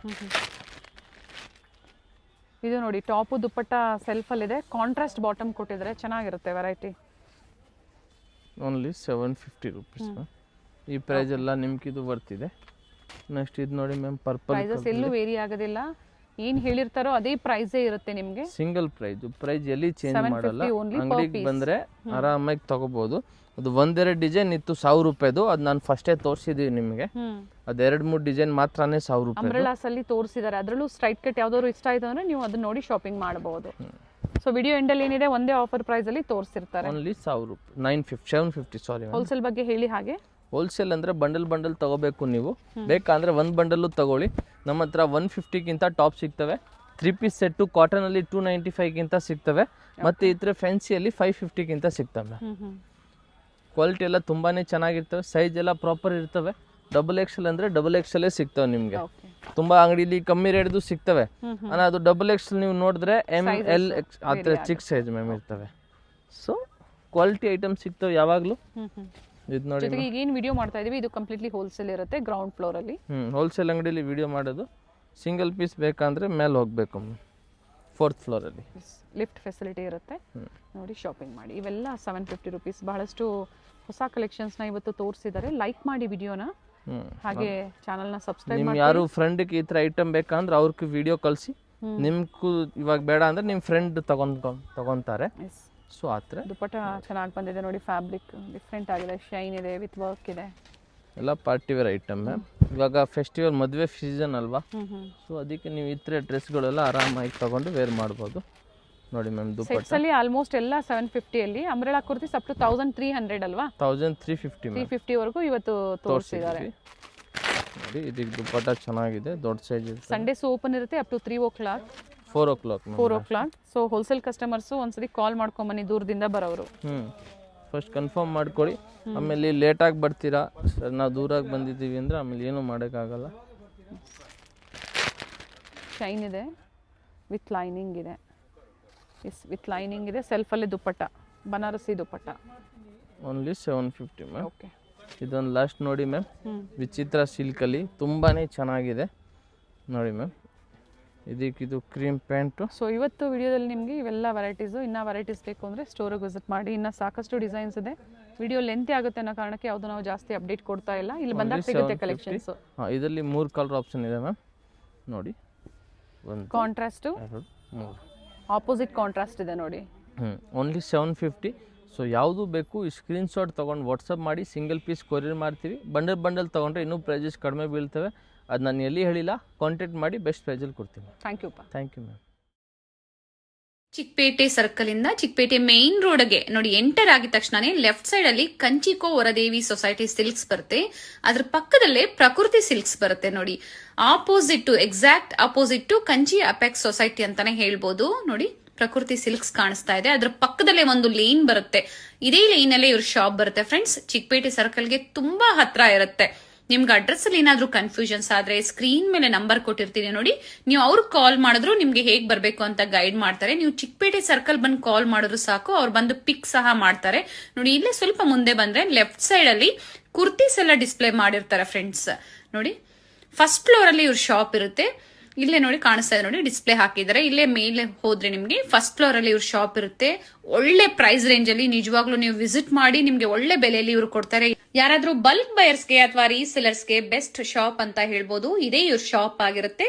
ಇದು ನೋಡಿ ಟಾಪು ದುಪ್ಪಟ್ಟ ಸೆಲ್ಫಲ್ಲಿದೆ. ಕಾಂಟ್ರಾಸ್ಟ್ ಬಾಟಮ್ ಕೊಟ್ಟಿದ್ದಾರೆ, ಚೆನ್ನಾಗಿರುತ್ತೆ ವೆರೈಟಿ. Only 750 rupees ma'am. ಈ ಪ್ರೈಸ್ ಎಲ್ಲ ನಿಮ್ಗೆ ಇದು ಬರ್ತಿದೆ. ನೆಕ್ಸ್ಟ್ ಇದು ನೋಡಿ ಮ್ಯಾಮ್ ಪರ್ಪಲ್. ಪ್ರೈಸಸ್ ಎಲ್ಲೂ ವೇರಿ ಆಗೋದಿಲ್ಲ, ಏನು ಹೇಳಿರ್ತಾರೋ ಅದೇ ಪ್ರೈಸೇ ಇರುತ್ತೆ ನಿಮಗೆ. ಸಿಂಗಲ್ ಪ್ರೈಸ್ ಎಲ್ಲಿ ಚೇಂಜ್ ಮಾಡಲ್ಲ. ಅಂಗಡಿಗೆ ಬಂದರೆ ಆರಾಮಾಗಿ ತಗೋಬಹುದು. ಅದು ಒಂದೆರಡು ಡಿಸೈನ್ ಇತ್ತು 1000 ರೂಪಾಯಿದು, ಅದು ನಾನು ಫಸ್ಟೇ ತೋರಿಸಿದೀವಿ ನಿಮಗೆ. ಅದು 2-3 ಡಿಸೈನ್ ಮಾತ್ರನೇ 1000 ರೂಪಾಯಿ. ಅಂಬ್ರೆಲಾಸ್ ಅಲ್ಲಿ ತೋರಿಸಿದ್ದಾರೆ, ಅದರಲ್ಲೂ ಸ್ಟ್ರೈಟ್ ಕಟ್ ಯಾವ್ದಾದ್ರು ಇಷ್ಟ ಆಯ್ತು ಅಂದ್ರೆ ನೀವು ಅದನ್ನ ನೋಡಿ ಶಾಪಿಂಗ್ ಮಾಡಬಹುದು. ಸೊ ವಿಡಿಯೋ ಎಂಡಲ್ಲಿ ಏನಿದೆ ಒಂದೇ ಆಫರ್ ಪ್ರೈಸ್ ಅಲ್ಲಿ ತೋರಿಸಿರ್ತಾರೆ. ಓನ್ಲಿ 1000 ರೂಪಾಯಿ 750 ಸಾರಿ. ಹೋಲ್ಸೇಲ್ ಬಗ್ಗೆ ಹೇಳಿ ಹಾಗೆ. ಹೋಲ್ಸೇಲ್ ಅಂದರೆ ಬಂಡಲ್ ತಗೋಬೇಕು ನೀವು. ಬೇಕಂದ್ರೆ ಒಂದು ಬಂಡಲ್ಲು ತಗೊಳ್ಳಿ. ನಮ್ಮ ಹತ್ರ 150ಗಿಂತ ಟಾಪ್ ಸಿಗ್ತವೆ. 3 ಪೀಸ್ ಸೆಟ್ಟು ಕಾಟನಲ್ಲಿ 295ಗಿಂತ ಸಿಗ್ತವೆ. ಮತ್ತು ಈ ಥರ ಫ್ಯಾನ್ಸಿಯಲ್ಲಿ 550ಗಿಂತ ಸಿಗ್ತವೆ. ಕ್ವಾಲಿಟಿ ಎಲ್ಲ ತುಂಬಾ ಚೆನ್ನಾಗಿರ್ತವೆ. ಸೈಜ್ ಎಲ್ಲ ಪ್ರಾಪರ್ ಇರ್ತವೆ. XXL ಅಂದರೆ XXL ಸಿಗ್ತವೆ ನಿಮಗೆ. ತುಂಬ ಅಂಗಡಿಲಿ ಕಮ್ಮಿ ರೇಟ್ದು ಸಿಗ್ತವೆ. ஆனால் ಅದು XXL ನೀವು ನೋಡಿದ್ರೆ ML ಆ ಥರ ಚಿಕ್ಕ ಸೈಜ್ ಮ್ಯಾಮ್ ಇರ್ತವೆ. ಸೊ ಕ್ವಾಲಿಟಿ ಐಟಮ್ ಸಿಗ್ತವೆ ಯಾವಾಗಲೂ. ಇದು ನೋಡಿ ಜೊತೆಗೆ ಈಗ ಏನು ವಿಡಿಯೋ ಮಾಡ್ತಾ ಇದೀವಿ ಇದು ಕಂಪ್ಲೀಟ್ಲಿ ಹೋಲ್ಸೇಲ್ ಇರುತ್ತೆ ಗ್ರೌಂಡ್ ಫ್ಲೋರ್ ಅಲ್ಲಿ. ಹೋಲ್ಸೇಲ್ ಅಂಗಡಿಯಲ್ಲಿ ವಿಡಿಯೋ ಮಾಡೋದು. ಸಿಂಗಲ್ ಪೀಸ್ ಬೇಕಂದ್ರೆ ಮೇಲೆ ಹೋಗಬೇಕು 4th ಫ್ಲೋರಲ್ಲಿ. ಲಿಫ್ಟ್ ಫೆಸಿಲಿಟಿ ಇರುತ್ತೆ. ನೋಡಿ ಶಾಪಿಂಗ್ ಮಾಡಿ. ಇವೆಲ್ಲ 750 ರುಪೀಸ್. ಬಹಳಷ್ಟು ಹೊಸ ಕಲೆಕ್ಷನ್ಸ್ನ ಇವತ್ತು ತೋರಿಸಿದ್ದಾರೆ. ಲೈಕ್ ಮಾಡಿ ವಿಡಿಯೋನ, ಹಾಗೆ ಚಾನಲ್ನ ಸಬ್ಸ್ಕ್ರೈಬ್ ಮಾಡಿ. ಯಾರು ಫ್ರೆಂಡ್ಗೆ ಈ ಥರ ಐಟಮ್ ಬೇಕಂದ್ರೆ ಅವ್ರಿಗೆ ವಿಡಿಯೋ ಕಳಿಸಿ. ನಿಮ್ಗೂ ಇವಾಗ ಬೇಡ ಅಂದ್ರೆ ನಿಮ್ಮ ಫ್ರೆಂಡ್ ತಗೊಂತಾರೆ. ಸೊ ಆ ಥರ ದುಪ್ಪಟ್ಟ ಚೆನ್ನಾಗಿ ಬಂದಿದೆ ನೋಡಿ. ಫ್ಯಾಬ್ರಿಕ್ ಡಿಫ್ರೆಂಟ್ ಆಗಿದೆ, ಶೈನ್ ಇದೆ, ವಿತ್ ವರ್ಕ್ ಇದೆ. ಎಲ್ಲ ಪಾರ್ಟಿ ವೇರ್ ಐಟಮ್ ಮ್ಯಾಮ್. ಇವಾಗ ಫೆಸ್ಟಿವಲ್ ಮದುವೆ ಸೀಸನ್ ಅಲ್ವಾ, ಸೊ ಅದಕ್ಕೆ ನೀವು ಈ ಥರ ಡ್ರೆಸ್ಗಳೆಲ್ಲ ಆರಾಮಾಗಿ ತಗೊಂಡು ವೇರ್ ಮಾಡ್ಬೋದು. ನೋಡಿ ಮ್ಯಾಮ್ ಸೆಟ್ಸ್ ದುಪ್ಪಟ್ಟ ಅಲ್ಲಿ ಆಲ್ಮೋಸ್ಟ್ ಎಲ್ಲ 750 ಅಲ್ಲಿ ಅಂಬ್ರೆಲಾ ಕುರ್ತೀಸ್ ಅಪ್ ಟು 1300 ಅಲ್ವಾ 1350 ಮ್ಯಾಮ್ 350 ವರೆಗೂ ಇವತ್ತು ತೋರಿಸಿದ್ದಾರೆ. ನೋಡಿ ಇದಕ್ಕೆ ದುಪ್ಪಟ್ಟ ಚೆನ್ನಾಗಿದೆ, ದೊಡ್ಡ ಸೈಜ್ ಇದೆ. ಸಂಡೇಸ್ ಓಪನ್ ಇರುತ್ತೆ up to 3 o'clock 4 o'clock 4 o'clock. So wholesale customers ಒಂದ್ಸರಿ ಕಾಲ್ ಮಾಡ್ಕೊಂಬನ್ನಿ ದೂರದಿಂದ ಬರೋರು. ಫಸ್ಟ್ ಕನ್ಫರ್ಮ್ ಮಾಡ್ಕೊಳ್ಳಿ, ಆಮೇಲೆ ಲೇಟಾಗಿ ಬರ್ತೀರಾ ಸರ್ ನಾವು ದೂರಾಗಿ ಬಂದಿದ್ದೀವಿ ಅಂದರೆ ಆಮೇಲೆ ಏನೂ ಮಾಡೋಕ್ಕಾಗಲ್ಲ. ಶೈನ್ ಇದೆ ವಿತ್ ಲೈನಿಂಗ್ ಇದೆ. ವಿತ್ ಲೈನಿಂಗ್ ಇದೆ, ಸೆಲ್ಫಲ್ಲಿ dupatta, Banarasi dupatta. Only 750 ma'am. Okay, ಇದೊಂದು ಲಾಸ್ಟ್ ನೋಡಿ ಮ್ಯಾಮ್, ವಿಚಿತ್ರ ಸಿಲ್ಕಲ್ಲಿ ತುಂಬಾ ಚೆನ್ನಾಗಿದೆ ನೋಡಿ ಮ್ಯಾಮ್. ಇದಕ್ಕಿದು ಕ್ರೀಮ್ ಪ್ಯಾಂಟು. ಸೊ ಇವತ್ತು ವಿಡಿಯೋದಲ್ಲಿ ನಿಮಗೆ ಇವೆಲ್ಲ ವೆರೈಟೀಸು. ಇನ್ನೂ ವೆರೈಟೀಸ್ ಬೇಕು ಅಂದರೆ ಸ್ಟೋರಿಗೆ ವಿಸಿಟ್ ಮಾಡಿ. ಇನ್ನೂ ಸಾಕಷ್ಟು ಡಿಸೈನ್ಸ್ ಇದೆ. ವಿಡಿಯೋ ಲೆಂತಿ ಆಗುತ್ತೆ ಅನ್ನೋ ಕಾರಣಕ್ಕೆ ಯಾವುದು ನಾವು ಜಾಸ್ತಿ ಅಪ್ಡೇಟ್ ಕೊಡ್ತಾ ಇಲ್ಲ. ಇಲ್ಲಿ ಬಂದಾಗ ಸಿಗುತ್ತೆ ಕಲೆಕ್ಷನ್ಸು. ಹಾಂ, ಇದರಲ್ಲಿ 3 ಕಲರ್ ಆಪ್ಷನ್ ಇದೆ ಮ್ಯಾಮ್ ನೋಡಿ. ಒಂದು ಕಾಂಟ್ರಾಸ್ಟು, 3 ಆಪೋಸಿಟ್ ಕಾಂಟ್ರಾಸ್ಟ್ ಇದೆ ನೋಡಿ. ಓನ್ಲಿ 750. ಸೊ ಯಾವುದು ಬೇಕು ಈ ಸ್ಕ್ರೀನ್ಶಾಟ್ ತೊಗೊಂಡು ವಾಟ್ಸಪ್ ಮಾಡಿ, ಸಿಂಗಲ್ ಪೀಸ್ ಕೊರಿಯರ್ ಮಾಡ್ತೀವಿ. ಬಂಡಲ್ ತೊಗೊಂಡ್ರೆ ಇನ್ನೂ ಪ್ರೈಸಸ್ ಕಡಿಮೆ ಬೀಳ್ತವೆ. ಅದು ನಾನು ಎಲ್ಲಿ ಹೇಳಿಲ್ಲ, ಕಾಂಟ್ಯಾಕ್ಟ್ ಮಾಡಿ ಬೆಸ್ಟ್ ಪ್ರೈಸಲ್ಲಿ ಕೊಡ್ತೀನಿ. Thank you ma'am. Chickpet circle ಇಂದ ಚಿಕ್ಕಪೇಟೆ ಮೇನ್ ರೋಡ್ಗೆ ನೋಡಿ ಎಂಟರ್ ಆಗಿದ ತಕ್ಷಣನೇ ಲೆಫ್ಟ್ ಸೈಡ್ ಅಲ್ಲಿ ಕಂಚಿಕೋ ವರದೇವಿ ಸೊಸೈಟಿ ಸಿಲ್ಕ್ಸ್ ಬರುತ್ತೆ. ಅದ್ರ ಪಕ್ಕದಲ್ಲೇ ಪ್ರಕೃತಿ ಸಿಲ್ಕ್ಸ್ ಬರುತ್ತೆ ನೋಡಿ. Exact opposite to Kanchi apex society ಅಂತಾನೆ ಹೇಳ್ಬೋದು. ನೋಡಿ ಪ್ರಕೃತಿ ಸಿಲ್ಕ್ಸ್ ಕಾಣಿಸ್ತಾ ಇದೆ. ಅದ್ರ ಪಕ್ಕದಲ್ಲೇ ಒಂದು ಲೇನ್ ಬರುತ್ತೆ. ಇದೇ ಲೈನ್ ಅಲ್ಲೇ ಇವ್ರ ಶಾಪ್ ಬರುತ್ತೆ ಫ್ರೆಂಡ್ಸ್. ಚಿಕ್ಕಪೇಟೆ ಸರ್ಕಲ್ಗೆ ತುಂಬಾ ಹತ್ರ ಇರುತ್ತೆ. ನಿಮ್ಗೆ ಅಡ್ರೆಸ್ ಅಲ್ಲಿ ಏನಾದ್ರೂ ಕನ್ಫ್ಯೂಷನ್ಸ್ ಆದ್ರೆ ಸ್ಕ್ರೀನ್ ಮೇಲೆ ನಂಬರ್ ಕೊಟ್ಟಿರ್ತೀನಿ ನೋಡಿ, ನೀವು ಅವ್ರಿಗೆ ಕಾಲ್ ಮಾಡಿದ್ರು ನಿಮ್ಗೆ ಹೇಗ್ ಬರ್ಬೇಕು ಅಂತ ಗೈಡ್ ಮಾಡ್ತಾರೆ. ನೀವು ಚಿಕ್ಕಪೇಟೆ ಸರ್ಕಲ್ ಬಂದು ಕಾಲ್ ಮಾಡಿದ್ರು ಸಾಕು, ಅವ್ರು ಬಂದು ಪಿಕ್ ಸಹ ಮಾಡ್ತಾರೆ. ನೋಡಿ ಇಲ್ಲೇ ಸ್ವಲ್ಪ ಮುಂದೆ ಬಂದ್ರೆ ಲೆಫ್ಟ್ ಸೈಡ್ ಅಲ್ಲಿ ಕುರ್ತೀಸ್ ಎಲ್ಲ ಡಿಸ್ಪ್ಲೇ ಮಾಡಿರ್ತಾರೆ ಫ್ರೆಂಡ್ಸ್. ನೋಡಿ ಫಸ್ಟ್ ಫ್ಲೋರ್ ಅಲ್ಲಿ ಇವ್ರ ಶಾಪ್ ಇರುತ್ತೆ. ಇಲ್ಲೇ ನೋಡಿ ಕಾಣಿಸ್ತಾ ಇದೆ ನೋಡಿ, ಡಿಸ್ಪ್ಲೇ ಹಾಕಿದ್ದಾರೆ. ಇಲ್ಲೇ ಮೇಲೆ ಹೋದ್ರೆ ನಿಮ್ಗೆ ಫಸ್ಟ್ ಫ್ಲೋರ್ ಅಲ್ಲಿ ಇವ್ರ ಶಾಪ್ ಇರುತ್ತೆ. ಒಳ್ಳೆ ಪ್ರೈಸ್ ರೇಂಜ್ ಅಲ್ಲಿ ನಿಜವಾಗ್ಲೂ ನೀವು ವಿಸಿಟ್ ಮಾಡಿ, ನಿಮ್ಗೆ ಒಳ್ಳೆ ಬೆಲೆಯಲ್ಲಿ ಇವ್ರು ಕೊಡ್ತಾರೆ. ಯಾರಾದ್ರೂ ಬಲ್ಕ್ ಬಯರ್ಸ್ಗೆ ಅಥವಾ ರೀಸೆಲರ್ಸ್ಗೆ ಬೆಸ್ಟ್ ಶಾಪ್ ಅಂತ ಹೇಳ್ಬೋದು. ಇದೇ ಇವ್ರ ಶಾಪ್ ಆಗಿರುತ್ತೆ.